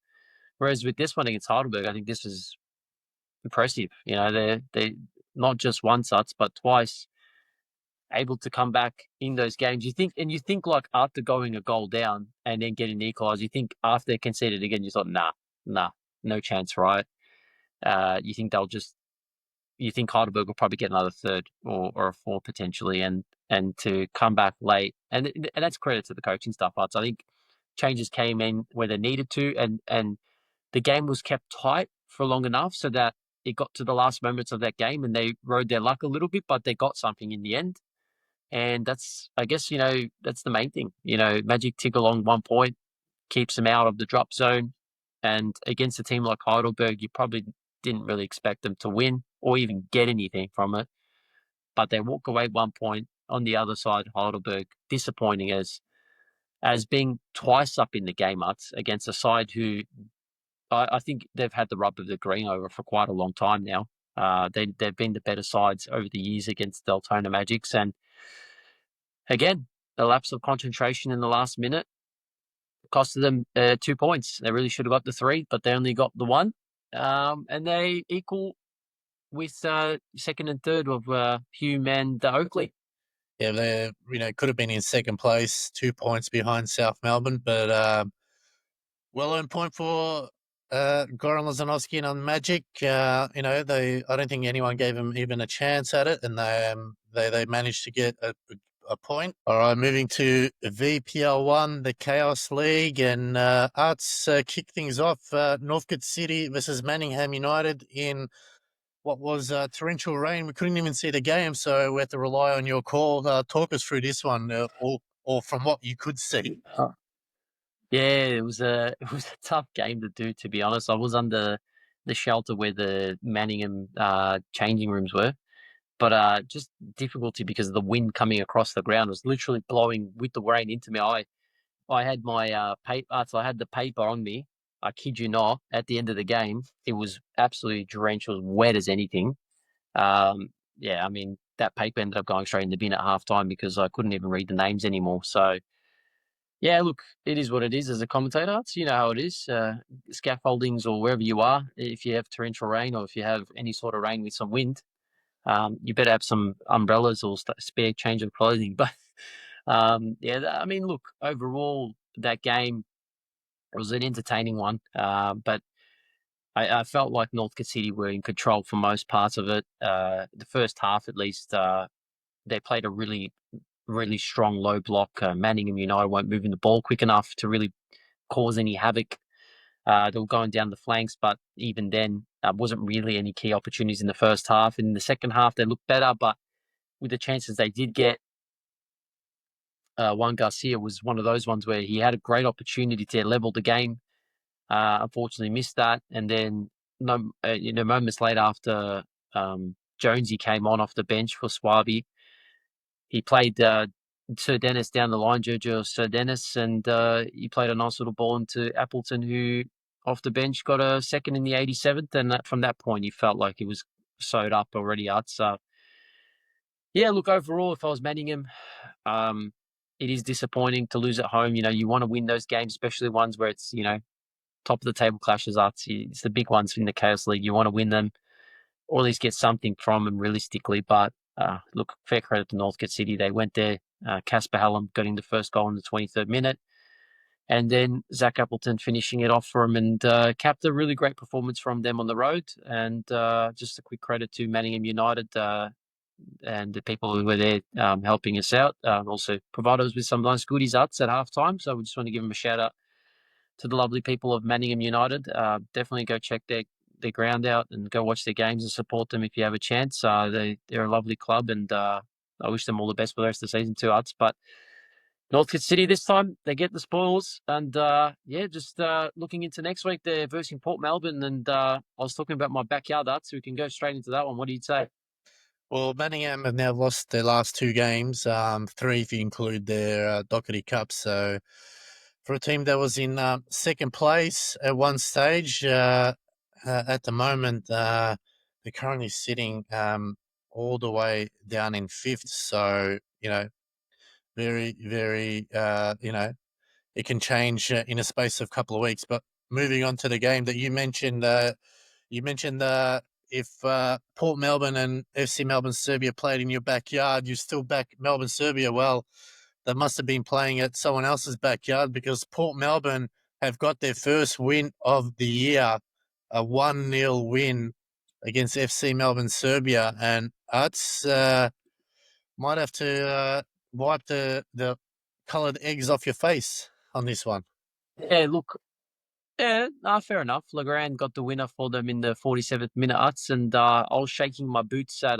Whereas with this one against Heidelberg, I think this is impressive. You know, they not just once, but twice able to come back in those games. You think like after going a goal down and then getting the equaliser, you think after they conceded again, you thought, nah, no chance, right? You think Heidelberg will probably get another third or a fourth potentially, and to come back late, and that's credit to the coaching staff. But I think changes came in where they needed to, and the game was kept tight for long enough so that it got to the last moments of that game, and they rode their luck a little bit, but they got something in the end. And that's, I guess, that's the main thing. Magic tick along 1 point, keeps them out of the drop zone. And against a team like Heidelberg, you probably didn't really expect them to win or even get anything from it. But they walk away 1 point. On the other side, Heidelberg, disappointing as being twice up in the game ups against a side who I think they've had the rub of the green over for quite a long time now. They've been the better sides over the years against Altona Magics, and again, a lapse of concentration in the last minute costed them 2 points. They really should have got the 3, but they only got the 1. And they equal with second and third of Hume and Oakley. Yeah, they could have been in second place, 2 points behind South Melbourne, but well-earned point for Goran Lazanovsky and Magic. I don't think anyone gave them even a chance at it, and they managed to get a point. All right, moving to VPL1, the Chaos League, and Arts kick things off. Northcote City versus Manningham United in what was torrential rain. We couldn't even see the game, so we had to rely on your call. Talk us through this one, or from what you could see. Yeah, it was a tough game to do, to be honest. I was under the shelter where the Manningham changing rooms were, but just difficulty because of the wind coming across the ground. It was literally blowing with the rain into me. I had my paper, so I had the paper on me. I kid you not. At the end of the game, it was absolutely drenched. It was wet as anything. Yeah, I mean that paper ended up going straight in the bin at halftime because I couldn't even read the names anymore. So yeah, look, it is what it is as a commentator. So you know how it is. Scaffoldings or wherever you are, if you have torrential rain or if you have any sort of rain with some wind, you better have some umbrellas or spare change of clothing. But yeah, I mean, look, overall, that game was an entertaining one. But I felt like Northcote City were in control for most parts of it. The first half, at least, they played a really, really strong low block. Manningham United weren't moving the ball quick enough to really cause any havoc. They were going down the flanks, but even then, wasn't really any key opportunities in the first half. In the second half, they looked better, but with the chances they did get, Juan Garcia was one of those ones where he had a great opportunity to level the game. Unfortunately, missed that, and then no, moments later after Jonesy came on off the bench for Swaby, he played Sir Dennis down the line, Jojo Sir Dennis, and he played a nice little ball into Appleton, who off the bench got a second in the 87th, and from that point he felt like he was sewed up already. So yeah, look, overall, if I was Manningham, um, it is disappointing to lose at home. You want to win those games, especially ones where it's top of the table clashes. It's the big ones in the Chaos League. You want to win them, or at least get something from them realistically. But look, fair credit to Northcote City. They went there. Casper Hallam getting the first goal in the 23rd minute. And then Zach Appleton finishing it off for him, and capped a really great performance from them on the road. And just a quick credit to Manningham United and the people who were there helping us out. Also provided us with some nice goodies at halftime. So we just want to give them a shout out to the lovely people of Manningham United. Definitely go check their ground out and go watch their games and support them if you have a chance. They're a lovely club, and I wish them all the best for the rest of the season too, Arts. But Northcote City this time, they get the spoils. And just looking into next week, they're versing Port Melbourne. And I was talking about my backyard, Arts, so we can go straight into that one. What do you say? Well, Manningham have now lost their last two games, three if you include their Doherty Cup. So for a team that was in second place at one stage, at the moment, they're currently sitting all the way down in fifth. So, very, very, it can change in a space of a couple of weeks. But moving on to the game that you mentioned if Port Melbourne and FC Melbourne Serbia played in your backyard, you still back Melbourne Serbia. Well, they must have been playing at someone else's backyard, because Port Melbourne have got their first win of the year, a 1-0 win against FC Melbourne Serbia, and that's might have to wipe the coloured eggs off your face on this one. Yeah, look, yeah, fair enough. Legrand got the winner for them in the 47th minute, Uts, and I was shaking my boots at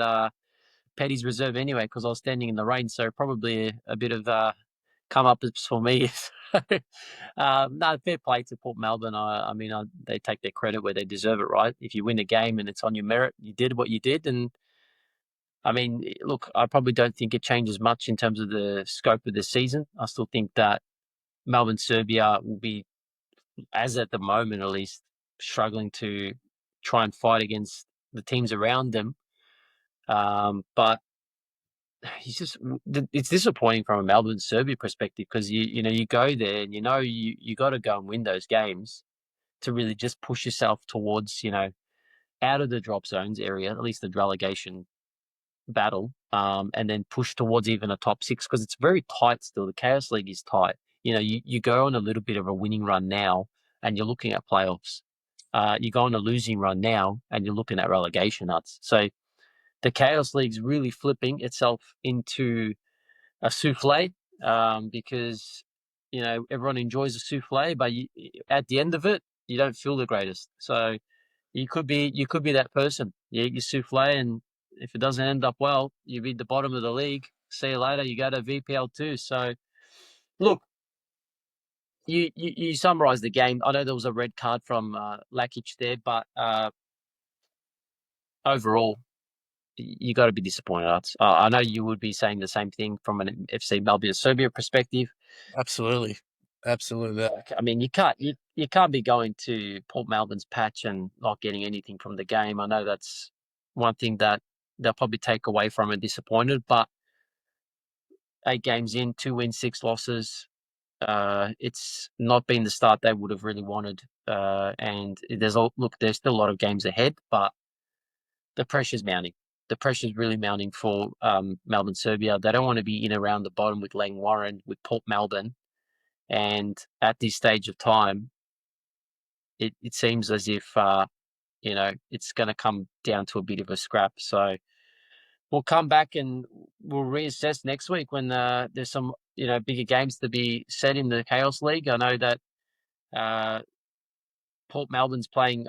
Petty's reserve anyway because I was standing in the rain, so probably a bit of come up for me. No, fair play to Port Melbourne. I mean, they take their credit where they deserve it, right? If you win a game and it's on your merit, you did what you did. And I mean, look, I probably don't think it changes much in terms of the scope of the season. I still think that Melbourne Serbia will be, as at the moment at least, struggling to try and fight against the teams around them. But it's disappointing from a Melbourne Serbia perspective because you go there and you got to go and win those games to really just push yourself towards out of the drop zones area, at least the relegation battle, and then push towards even a top six because it's very tight still. The Chaos League is tight. You go on a little bit of a winning run now, and you're looking at playoffs. You go on a losing run now, and you're looking at relegation nuts. So the Chaos League's really flipping itself into a souffle because everyone enjoys a souffle, but at the end of it, you don't feel the greatest. So you could be that person. You eat your souffle, and if it doesn't end up well, you beat the bottom of the league. See you later. You go to VPL too. So look, you summarised the game. I know there was a red card from Lakic there, but overall, you got to be disappointed. I know you would be saying the same thing from an FC Melbourne Serbia perspective. Absolutely, absolutely. I mean, you can't be going to Port Melbourne's patch and not getting anything from the game. I know that's one thing that they'll probably take away from it disappointed, but 8 games in, 2 wins, 6 losses. It's not been the start they would have really wanted. And there's still a lot of games ahead, but the pressure's mounting. The pressure's really mounting for Melbourne Serbia. They don't want to be in around the bottom with Lang Warren, with Port Melbourne. And at this stage of time, it seems as if it's going to come down to a bit of a scrap. So we'll come back and we'll reassess next week when there's some bigger games to be set in the Chaos League. I know that Port Melbourne's playing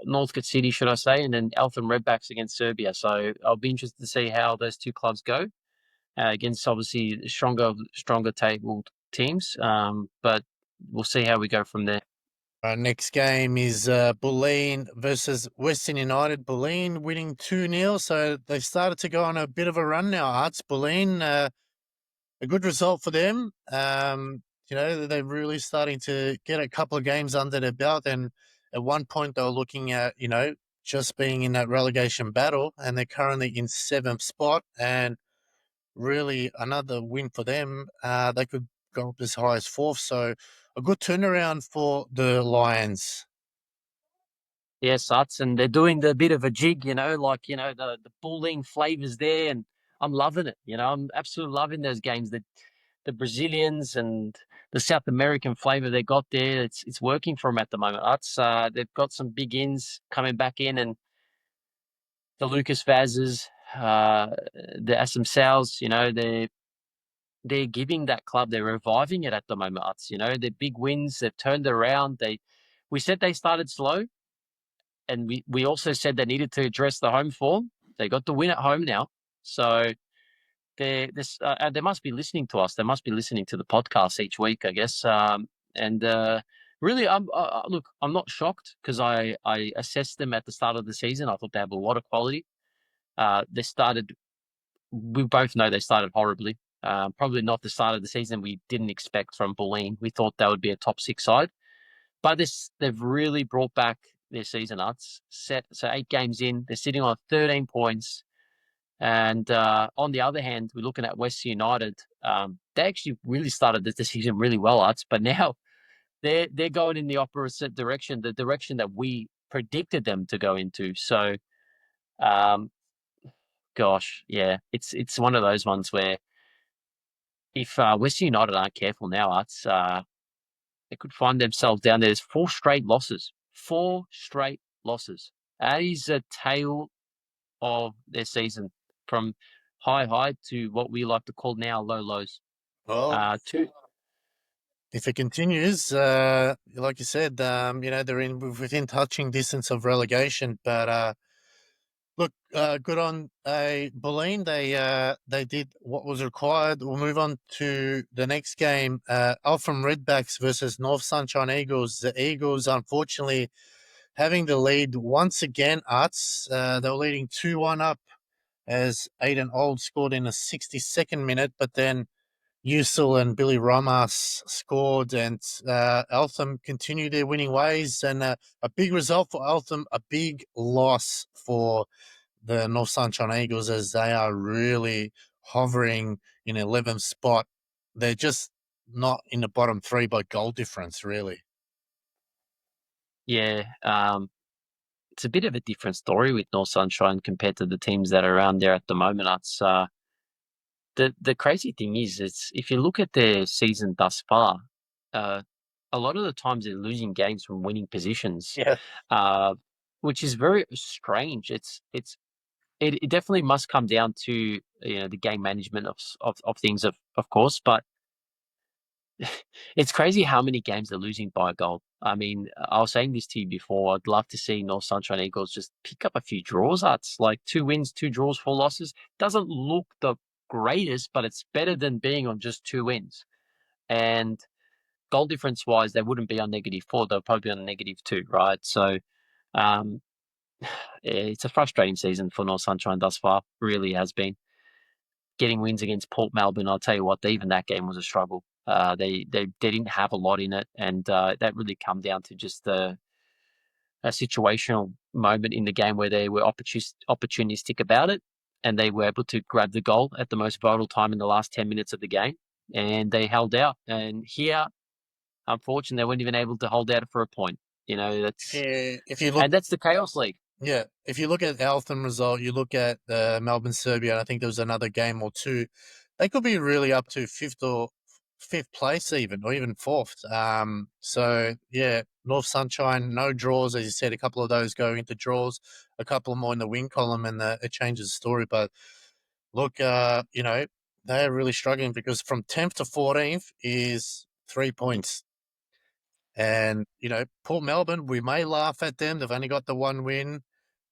Northcote City, should I say, and then Eltham Redbacks against Serbia. So I'll be interested to see how those two clubs go against obviously stronger tabled teams. But we'll see how we go from there. Our next game is Bulleen versus Western United. Bulleen winning 2-0, so they've started to go on a bit of a run now. Arts Bulleen, a good result for them. They're really starting to get a couple of games under their belt, and at one point they were looking at, just being in that relegation battle, and they're currently in 7th spot, and really another win for them. They could go up as high as 4th, so a good turnaround for the Lions. Yes, Uts, and they're doing the bit of a jig, like the bullying flavors there, and I'm loving it. I'm absolutely loving those games. The Brazilians and the South American flavor they got there, it's working for them at the moment. Uts, they've got some big ins coming back in, and the Lucas Vazes, the Assam Sals, they're giving that club, they're reviving it at the moment. Uts, they're big wins, they've turned it around. We said they started slow, and we also said they needed to address the home form. They got the win at home now, so they must be listening to us. They must be listening to the podcast each week, I guess. And really, look, I'm not shocked because I assessed them at the start of the season. I thought they have a lot of quality. They started. We both know they started horribly. Probably not the start of the season we didn't expect from Bulleen. We thought they would be a top 6 side. But they've really brought back their season ups. So 8 games in, they're sitting on 13 points. And on the other hand, we're looking at West United. They actually really started the season really well, Uts, but now they're going in the opposite direction, the direction that we predicted them to go into. So, um, gosh, yeah, it's one of those ones where if West United aren't careful now, Uts, they could find themselves down there. There's 4 straight losses. 4 straight losses. That is a tail of their season from high to what we like to call now low lows. Well, Two, if it continues, like you said, they're within touching distance of relegation. But look, good on Bulleen. They did what was required. We'll move on to the next game. Eltham Redbacks versus North Sunshine Eagles. The Eagles, unfortunately, having the lead once again. Arts, they were leading 2-1 up as Aiden Old scored in the 62nd minute, but then Usul and Billy Romas scored, and Eltham continued their winning ways. And a big result for Eltham, a big loss for the North Sunshine Eagles, as they are really hovering in 11th spot. They're just not in the bottom 3 by goal difference, really. yeah, it's a bit of a different story with North Sunshine compared to the teams that are around there at the moment. It's the crazy thing is, it's if you look at their season thus far, uh, a lot of the times they're losing games from winning positions, Yeah. uh, which is very strange. It definitely must come down to the game management of things, of course, but it's crazy how many games they're losing by a goal. I mean, I was saying this to you before. I'd love to see North Sunshine Eagles just pick up a few draws. That's like 2 wins, 2 draws, 4 losses. Doesn't look the greatest, but it's better than being on just 2 wins. And goal difference wise, they wouldn't be on -4. They'll probably be on -2, right? So um, it's a frustrating season for North Sunshine thus far. Really has been. Getting wins against Port Melbourne, I'll tell you what, even that game was a struggle. They didn't have a lot in it, and that really come down to just a situational moment in the game where they were opportunistic about it, and they were able to grab the goal at the most vital time in the last 10 minutes of the game, and they held out. And here, unfortunately, they weren't even able to hold out for a point. If you look And that's the Chaos League. Yeah, if you look at Eltham result, you look at Melbourne Serbia, and I think there was another game or two. They could be really up to fifth place, even or even 4th. So yeah, North Sunshine, no draws, as you said. A couple of those going into draws, a couple more in the win column, and it changes the story. But look, they're really struggling because from 10th to 14th is 3 points. And, Port Melbourne, we may laugh at them. They've only got the one win.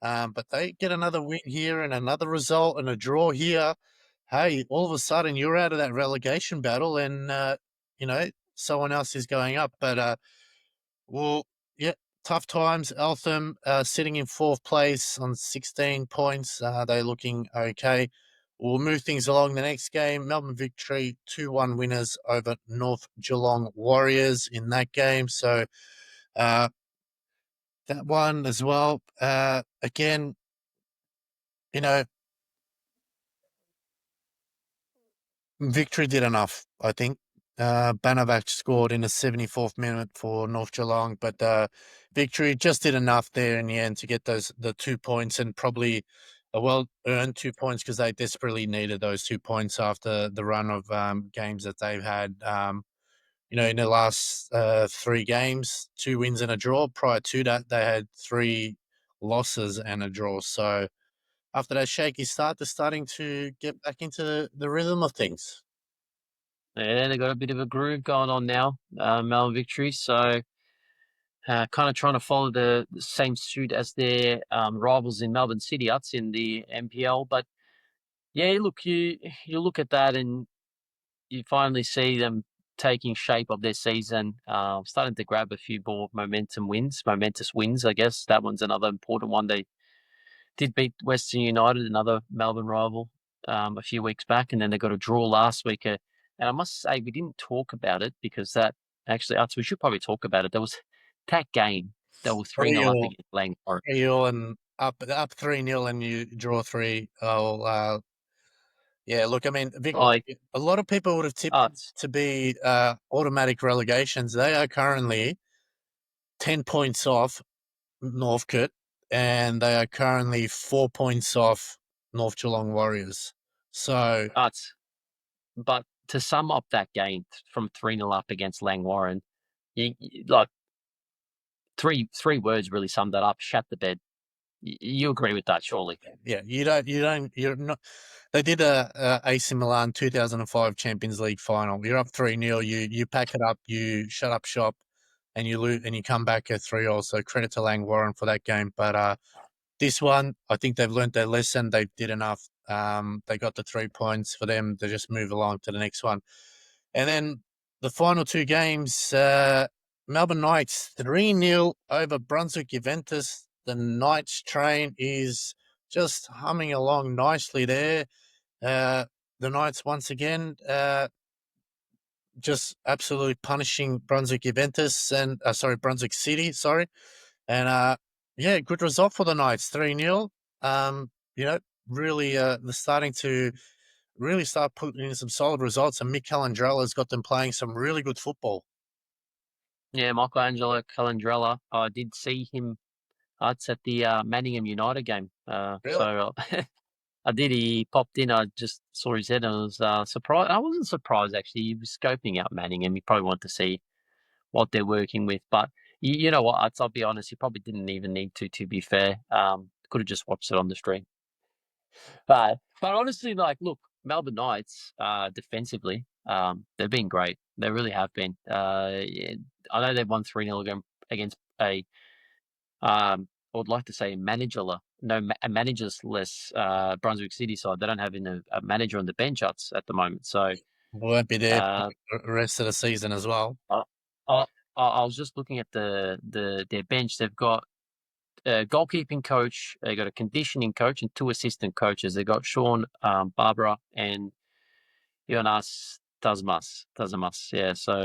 But they get another win here and another result and a draw here. Hey, all of a sudden you're out of that relegation battle and, someone else is going up. But we'll yeah, tough times. Eltham sitting in fourth place on 16 points. They're looking okay. We'll move things along the next game. Melbourne Victory 2-1 winners over North Geelong Warriors in that game. So uh, that one as well. Again, you know, Victory did enough, I think. Banavac scored in the 74th minute for North Geelong, but Victory just did enough there in the end to get the 2 points, and probably a well-earned 2 points because they desperately needed those 2 points after the run of games that they've had. In the last 3 games, 2 wins and a draw. Prior to that, they had 3 losses and a draw. So after that shaky start, they're starting to get back into the rhythm of things. Yeah, they got a bit of a groove going on now, Melbourne Victory. So kind of trying to follow the same suit as their rivals in Melbourne City Uts in the MPL. But yeah, look, you look at that and you finally see them taking shape of their season, starting to grab a few more momentous wins. I guess that one's another important one. They did beat Western United, another Melbourne rival, a few weeks back, and then they got a draw last week. And I must say, we didn't talk about it because that actually, we should probably talk about it. There was that game. They were 3-0 up 3-0, against Langford. 3-0 and up 3-0 and you draw three. Oh, yeah. Look, I mean, Like, a lot of people would have tipped oh, it to be automatic relegations. They are currently 10 points off Northcote, and they are currently 4 points off North Geelong Warriors. So, it's but to sum up that game from 3-0 up against Langwarren, like three words really summed that up. Shat the bed. You agree with that, surely? yeah, you're not. They did a AC Milan 2005 Champions League final. You're up 3-0. You pack it up. You shut up shop, and you lose, and you come back at 3-0. So credit to Lang Warren for that game. But this one, I think they've learned their lesson. They did enough. They got the 3 points for them to just move along to the next one. And then the final 2 games, Melbourne Knights 3-0 over Brunswick Juventus. The Knights train is just humming along nicely there. Uh, the Knights once again just absolutely punishing Brunswick Juventus and Brunswick City, sorry. And yeah, good result for the Knights, 3-0. Um, you know, really they're starting to really start putting in some solid results, and Mick Calandrella has got them playing some really good football. Yeah, Michelangelo Calandrella. I did see him. It's at the Manningham United game. Really? So I did. He popped in. I just saw his head and I was surprised. I wasn't surprised actually. He was scoping out Manningham. He probably wanted to see what they're working with. But you know what? I'll be honest. He probably didn't even need to. To be fair, could have just watched it on the stream. But honestly, like, look, Melbourne Knights, defensively, they've been great. They really have been. Yeah, I know they've won 3-0 against a, I would like to say managerless, no, a managerless Brunswick City side. They don't have a manager on the bench at the moment. So, Won't be there uh, for the rest of the season as well. I, I, I was just looking at their bench. They've got a goalkeeping coach, they got a conditioning coach, and 2 assistant coaches. They got Sean, Barbara, and Jonas Tasmas. Yeah, so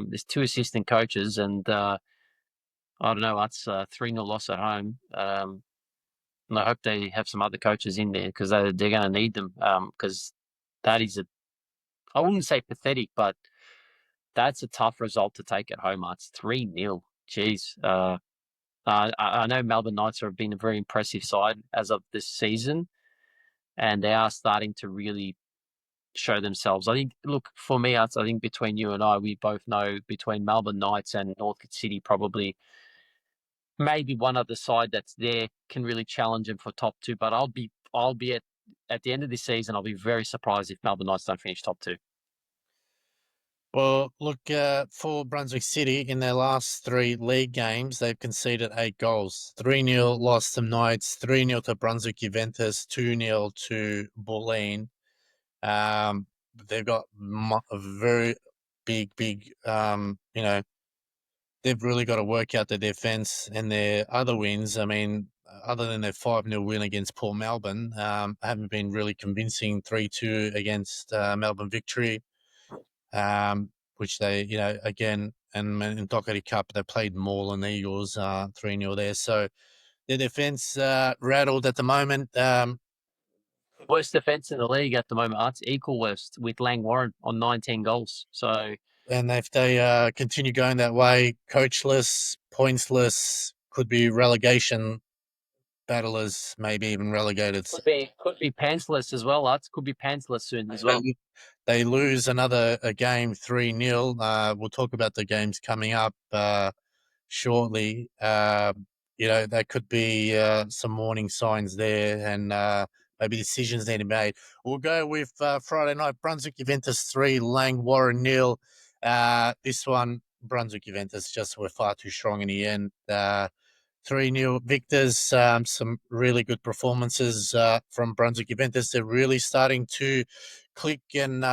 there's 2 assistant coaches, and I don't know. That's 3-0 loss at home. And I hope they have some other coaches in there because they're going to need them. Because that is I wouldn't say pathetic, but that's a tough result to take at home. It's 3-0. Jeez. I know Melbourne Knights have been a very impressive side as of this season, and they are starting to really show themselves. I think, look, for me, I think between you and I, we both know between Melbourne Knights and Northcote City, probably maybe one other side that's there can really challenge them for top two. But I'll be at the end of this season, I'll be very surprised if Melbourne Knights don't finish top two. Well, look, for Brunswick City, in their last 3 league games, they've conceded 8 goals. 3-0 lost to Knights, 3-0 to Brunswick Juventus, 2-0 to Bulleen. They've got a very big, they've really got to work out their defence and their other wins. I mean, other than their 5-0 win against Port Melbourne, haven't been really convincing. 3-2 against Melbourne Victory, which they, again, and in Doherty Cup, they played more than the Eagles, 3-0 there. So their defence rattled at the moment. Worst defence in the league at the moment. It's equal worst with Lang Warren on 19 goals. So And if they continue going that way, coachless, pointsless, could be relegation battlers, maybe even relegated. could be pantsless as well. Could be pantsless soon as well. They lose another a game 3-0. We'll talk about the games coming up shortly. There could be some warning signs there, and maybe decisions need to be made. We'll go with Friday night Brunswick Juventus 3, Lang Warren 0. This one, Brunswick Juventus just were far too strong in the end. 3-0 victors. Some really good performances from Brunswick Juventus. They're really starting to click, and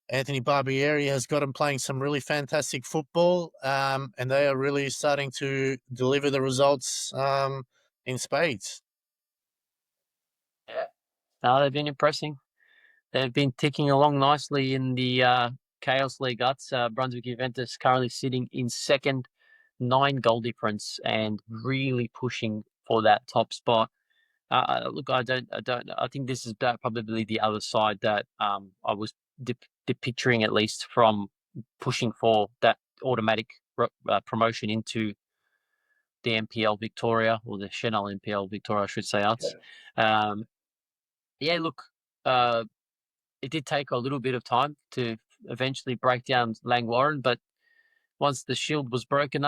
Anthony Barbieri has got them playing some really fantastic football, and they are really starting to deliver the results in spades. Yeah. No, they've been impressing. They've been ticking along nicely in the Chaos League. Brunswick Juventus currently sitting in second, 9 goal difference, and really pushing for that top spot. Look, I think this is probably the other side that I was depicturing, at least, from pushing for that automatic promotion into the NPL Victoria, or the Chanel NPL Victoria, I should say. Um, yeah, look, uh, it did take a little bit of time to eventually break down Lang Warren, but once the shield was broken,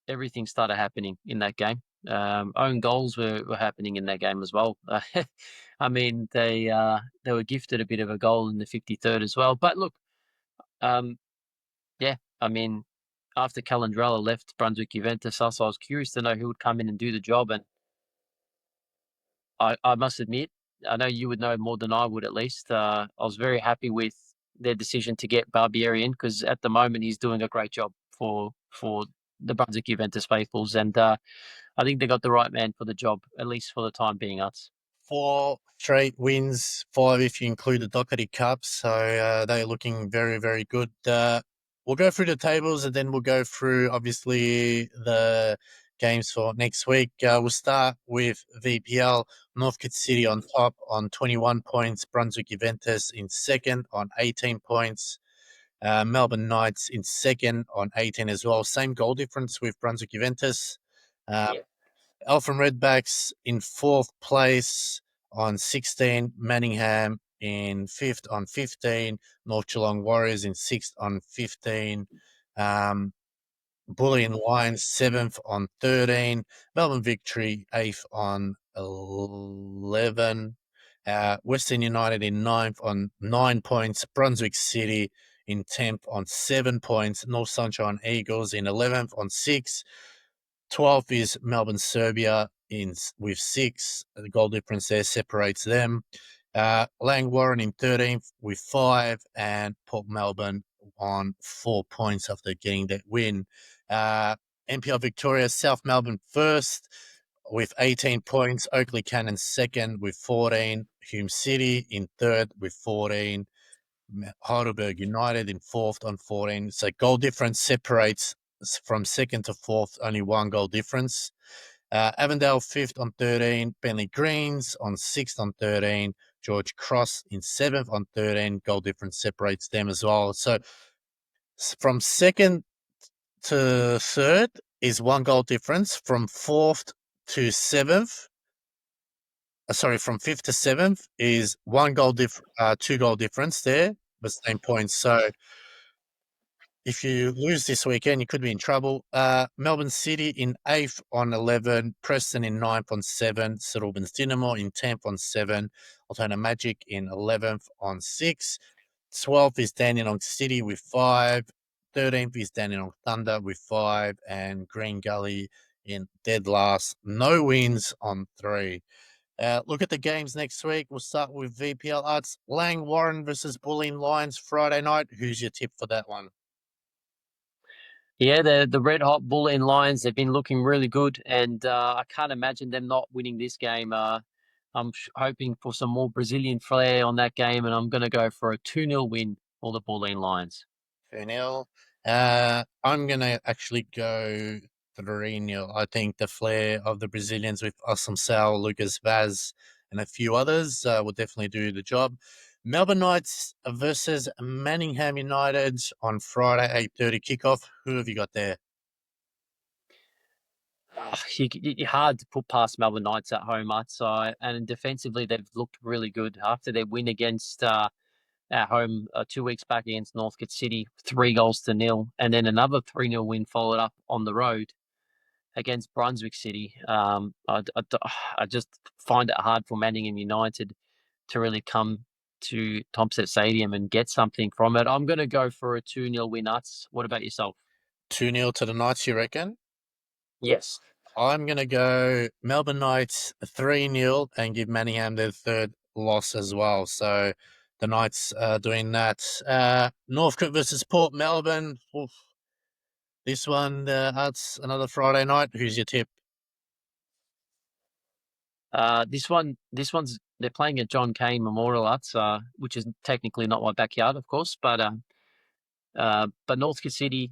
everything started happening in that game. Own goals were happening in that game as well. I mean, they were gifted a bit of a goal in the 53rd as well. But look, um, yeah, I mean, after Calandrella left Brunswick Juventus, I was curious to know who would come in and do the job, and I must admit, I know you would know more than I would, at least. I was very happy with their decision to get Barbieri in, because at the moment he's doing a great job for the Brunswick Juventus faithfuls, and I think they got the right man for the job, at least for the time being. Us. 4 straight wins, 5 if you include the Doherty Cup. So they're looking very, very good. We'll go through the tables, and then we'll go through, obviously, the games for next week. We'll start with VPL. Northcote City on top on 21 points. Brunswick Juventus in second on 18 points. Melbourne Knights in second on 18 as well. Same goal difference with Brunswick Juventus. Uh, Eltham Redbacks in fourth place on 16. Manningham in fifth on 15. North Geelong Warriors in sixth on 15. Bully Lions seventh on 13. Melbourne Victory eighth on 11. Western United in ninth on 9 points. Brunswick City in 10th on 7 points. North Sunshine Eagles in 11th on 6. 12th is Melbourne Serbia with 6. The goal difference there separates them. Lang Warren in 13th with 5, and Port Melbourne on 4 points after getting that win. NPL Victoria, South Melbourne first with 18 points. Oakley Cannon second with 14. Hume City in third with 14. Heidelberg United in fourth on 14. So goal difference separates from second to fourth, only 1 goal difference. Avondale fifth on 13. Bentley Greens on sixth on 13. George Cross in seventh on 13. Goal difference separates them as well. So from second to third is 1 goal difference. From fourth to seventh, from fifth to seventh is 2 goal difference there, but same points. So if you lose this weekend, you could be in trouble. Melbourne City in 8th on 11, Preston in 9th on 7, St Albans Dynamo in 10th on 7, Altona Magic in 11th on 6, 12th is Dandenong City with 5, 13th is Dandenong Thunder with 5, and Green Gully in dead last. No wins on 3. Look at the games next week. We'll start with VPL Arts. Lang Warren versus Bulleen Lions Friday night. Who's your tip for that one? Yeah, the red hot Bulleen Lions. They've been looking really good, and I can't imagine them not winning this game. I'm hoping for some more Brazilian flair on that game, and I'm going to go for a 2-0 win for the Bulleen Lions. 2-0. I'm going to actually go 3-0. I think the flair of the Brazilians with Awesome Sal, Lucas Vaz, and a few others will definitely do the job. Melbourne Knights versus Manningham United on Friday, 8:30 kickoff. Who have you got there? You're hard to put past Melbourne Knights at home, outside, and defensively they've looked really good after their win against at home 2 weeks back against Northcote City, 3 goals to nil, and then another 3-0 win followed up on the road against Brunswick City. I just find it hard for Manningham United to really come to Thompson Stadium and get something from it. I'm going to go for a 2-0 win, Nuts. What about yourself? 2-0 to the Knights, you reckon? Yes. I'm going to go Melbourne Knights 3-0 and give Manningham their third loss as well. So the Knights doing that. Northcote versus Port Melbourne. Oof. This one, that's another Friday night. Who's your tip? This one's they're playing at John Cain Memorial Arts, which is technically not my backyard, of course, but Northcote City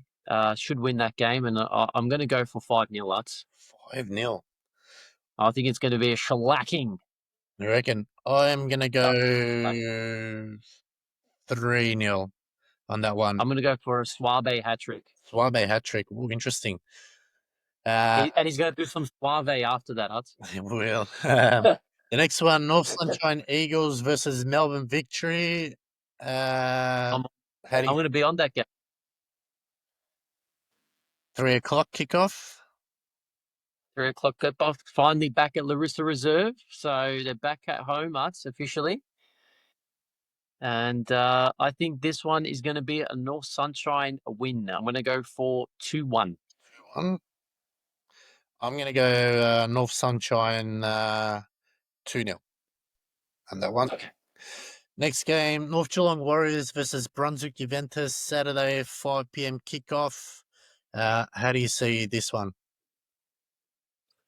should win that game, and I'm going to go for 5-0 Arts. 5-0. I think it's going to be a shellacking. I reckon I'm going to Uh, go 3-0 on that one. I'm going to go for a Suave hat trick. Suave hat trick. Ooh, interesting. Uh, And he's going to do some Suave after that, Arts. will. The next one, North Sunshine Eagles versus Melbourne Victory. Uh, I'm, how do I'm you, going to be on that game. 3 o'clock kickoff? 3 o'clock tip-off. Finally back at Larissa Reserve. So they're back at home, Arts, officially. And I think this one is going to be a North Sunshine win. I'm going to go for 2-1. One. I'm going to go North Sunshine 2-0 on that one. Okay. Next game, North Geelong Warriors versus Brunswick Juventus, Saturday, 5 p.m. kickoff. How do you see this one?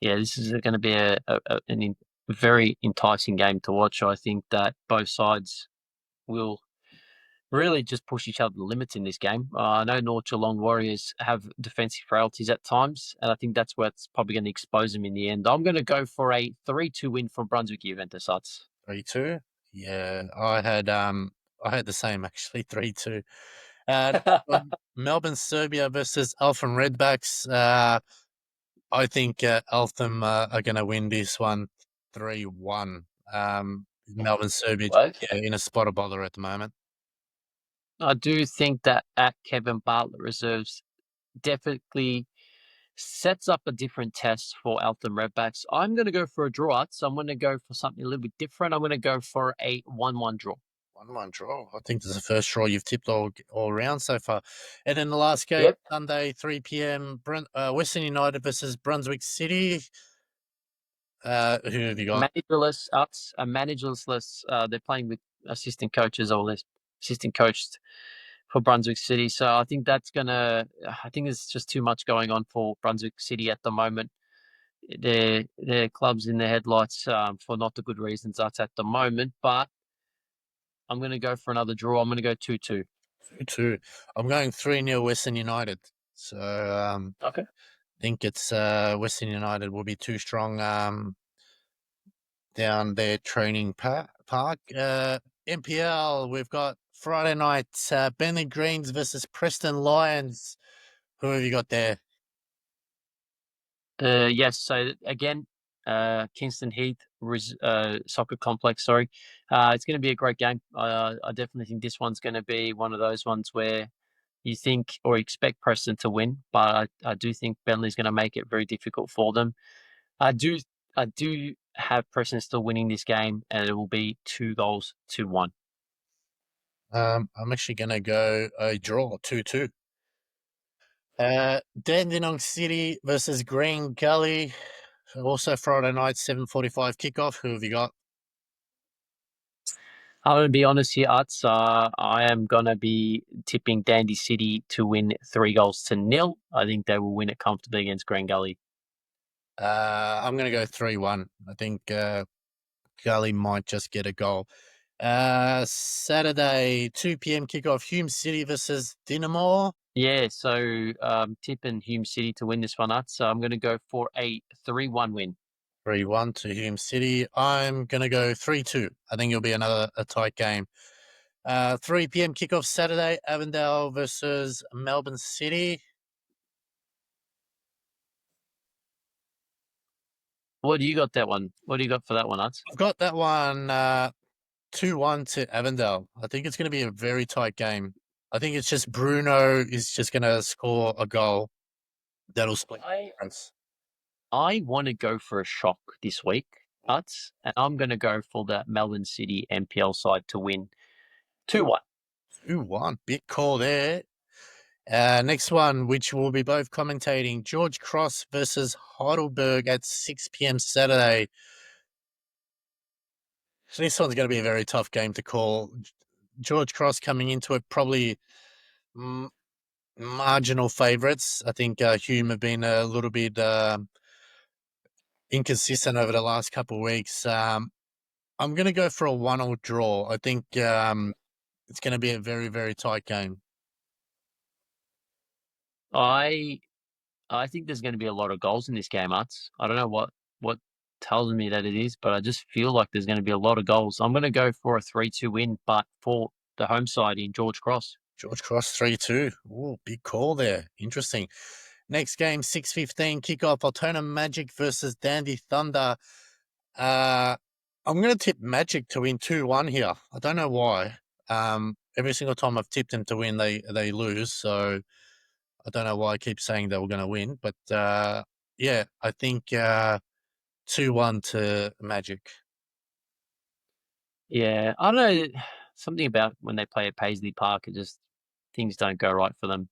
Yeah, this is going to be an very enticing game to watch. I think that both sides will really just push each other to the limits in this game. I know North Geelong Warriors have defensive frailties at times, and I think that's what's probably going to expose them in the end. I'm going to go for a 3-2 win from Brunswick Juventus. 3-2? Yeah, I had the same actually, 3-2. Melbourne Serbia versus Eltham Redbacks. I think Eltham are going to win this one 3-1. Melbourne Serbia, What? yeah, in a spot of bother at the moment. I do think that at Kevin Bartlett reserves definitely sets up a different test for Eltham Redbacks. I'm going to go for a draw, so I'm going to go for something a little bit different. I'm going to go for a 1-1 draw. 1-1 draw. I think this is the first draw you've tipped all round so far. And then the last game, Yep. Sunday, 3 p.m., Western United versus Brunswick City. Who have you got? Managerless us, a managerless. They're playing with assistant coaches or less assistant coached for Brunswick City. So I think that's gonna. I think there's just too much going on for Brunswick City at the moment. Their club's in the headlights for not the good reasons that's at the moment. But I'm going to go for another draw. I'm going to go 2-2. 2-2. I'm going 3-0 Western United. So Okay. I think it's Western United will be too strong down their training park. NPL, we've got Friday night, Bentley Greens versus Preston Lions. Who have you got there? Yes. So again, Kingston Heath Soccer Complex. Sorry, it's going to be a great game. I definitely think this one's going to be one of those ones where you think or expect Preston to win, but I do think Bentley's going to make it very difficult for them. I do I do have Preston still winning this game, and it will be 2-1. I'm actually going to go a draw, 2-2. Dandenong City versus Green Gully. Also Friday night, 7:45 kickoff. Who have you got? I'm going to be honest here, Utz. I am going to be tipping Dandy City to win 3 goals to nil. I think they will win it comfortably against Grand Gully. I'm going to go 3-1. I think Gully might just get a goal. Saturday, 2 p.m. kickoff, Hume City versus Dinamo. Yeah, so tipping Hume City to win this one, Utz. So I'm going to go for a 3-1 win. 3-1 to Hume City. I'm going to go 3-2. I think it'll be another a tight game. 3 p.m. kickoff Saturday, Avondale versus Melbourne City. What do you got that one? What do you got for that one, Utz? I've got that one 2-1 to Avondale. I think it's going to be a very tight game. I think it's just Bruno is just going to score a goal that'll split the I difference. I want to go for a shock this week, Utz, and I'm going to go for the Melbourne City MPL side to win 2-1. 2-1. Big call there. Next one, which we'll be both commentating, George Cross versus Heidelberg at 6 p.m. Saturday. So this one's going to be a very tough game to call. George Cross coming into it probably marginal favourites. I think Hume have been a little bit inconsistent over the last couple of weeks. I'm going to go for a 1-1 draw. I think it's going to be a very, very tight game. I I think there's going to be a lot of goals in this game, Utz. I don't know what tells me that it is, but I just feel like there's going to be a lot of goals. I'm going to go for a 3-2 win, but for the home side in George Cross. George Cross 3-2. Ooh, big call there. Interesting. Next game, 6:15 kickoff, Altona Magic versus Dandy Thunder. I'm going to tip Magic to win 2-1 here. I don't know why. Every single time I've tipped them to win, they lose. So I don't know why I keep saying they were going to win. But yeah, I think 2-1 to Magic. Yeah, I don't know. Something about when they play at Paisley Park, it just things don't go right for them.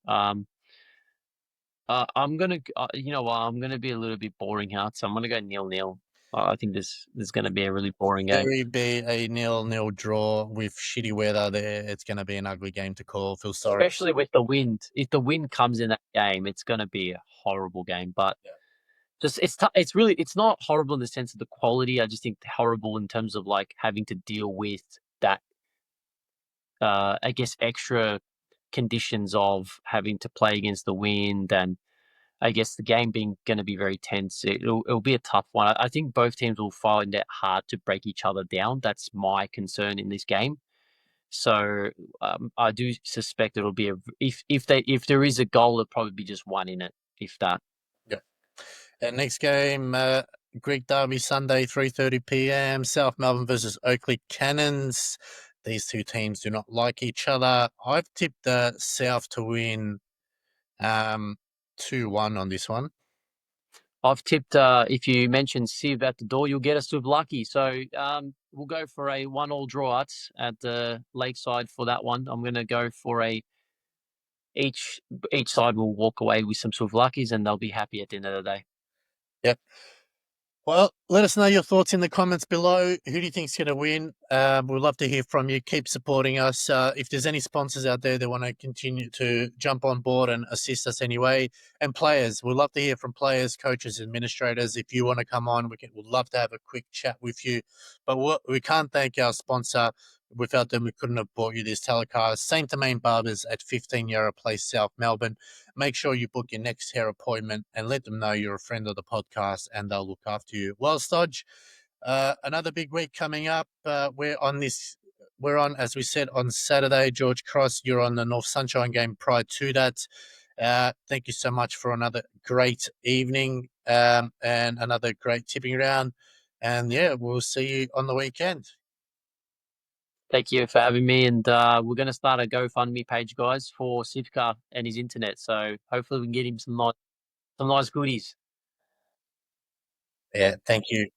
I'm gonna, you know what? I'm gonna be a little bit boring here, so I'm gonna go 0-0. I think this gonna be a really boring game, Very be a 0-0 draw with shitty weather there. It's going to be an ugly game to call. Feel sorry. especially with the wind. If the wind comes in that game, it's gonna be a horrible game. But just it's really it's not horrible in the sense of the quality. I just think horrible in terms of like having to deal with that. I guess extra conditions of having to play against the wind and I guess the game being going to be very tense. It'll be a tough one. I think both teams will find it hard to break each other down. That's my concern in this game. So I do suspect it'll be a if there is a goal, it'll probably be just one in it, if that. Yeah. And next game, Greek Derby Sunday, 3:30 p.m. South Melbourne versus Oakley Cannons. These two teams do not like each other. I've tipped South to win 2-1 on this one. I've tipped if you mention Civ at the door, you'll get us with lucky. So we'll go for a 1-1 draw at the Lakeside for that one. I'm going to go for a each side will walk away with some sort of luckies, and they'll be happy at the end of the day. Yep. Well, let us know your thoughts in the comments below. Who do you think's going to win? We'd love to hear from you. Keep supporting us. If there's any sponsors out there that want to continue to jump on board and assist us anyway, and players, we'd love to hear from players, coaches, administrators. If you want to come on, we'd love to have a quick chat with you. But we can't thank our sponsor. Without them, we couldn't have bought you this telecast. Saint Domain Barbers at 15 Yarra Place, South Melbourne. Make sure you book your next hair appointment and let them know you're a friend of the podcast and they'll look after you. Well, Stodge, another big week coming up. We're on, as we said, on Saturday. George Cross, you're on the North Sunshine game prior to that. Thank you so much for another great evening and another great tipping round. And yeah, we'll see you on the weekend. Thank you for having me, and we're going to start a GoFundMe page, guys, for Sivka and his internet. So hopefully we can get him some nice goodies. Yeah, thank you.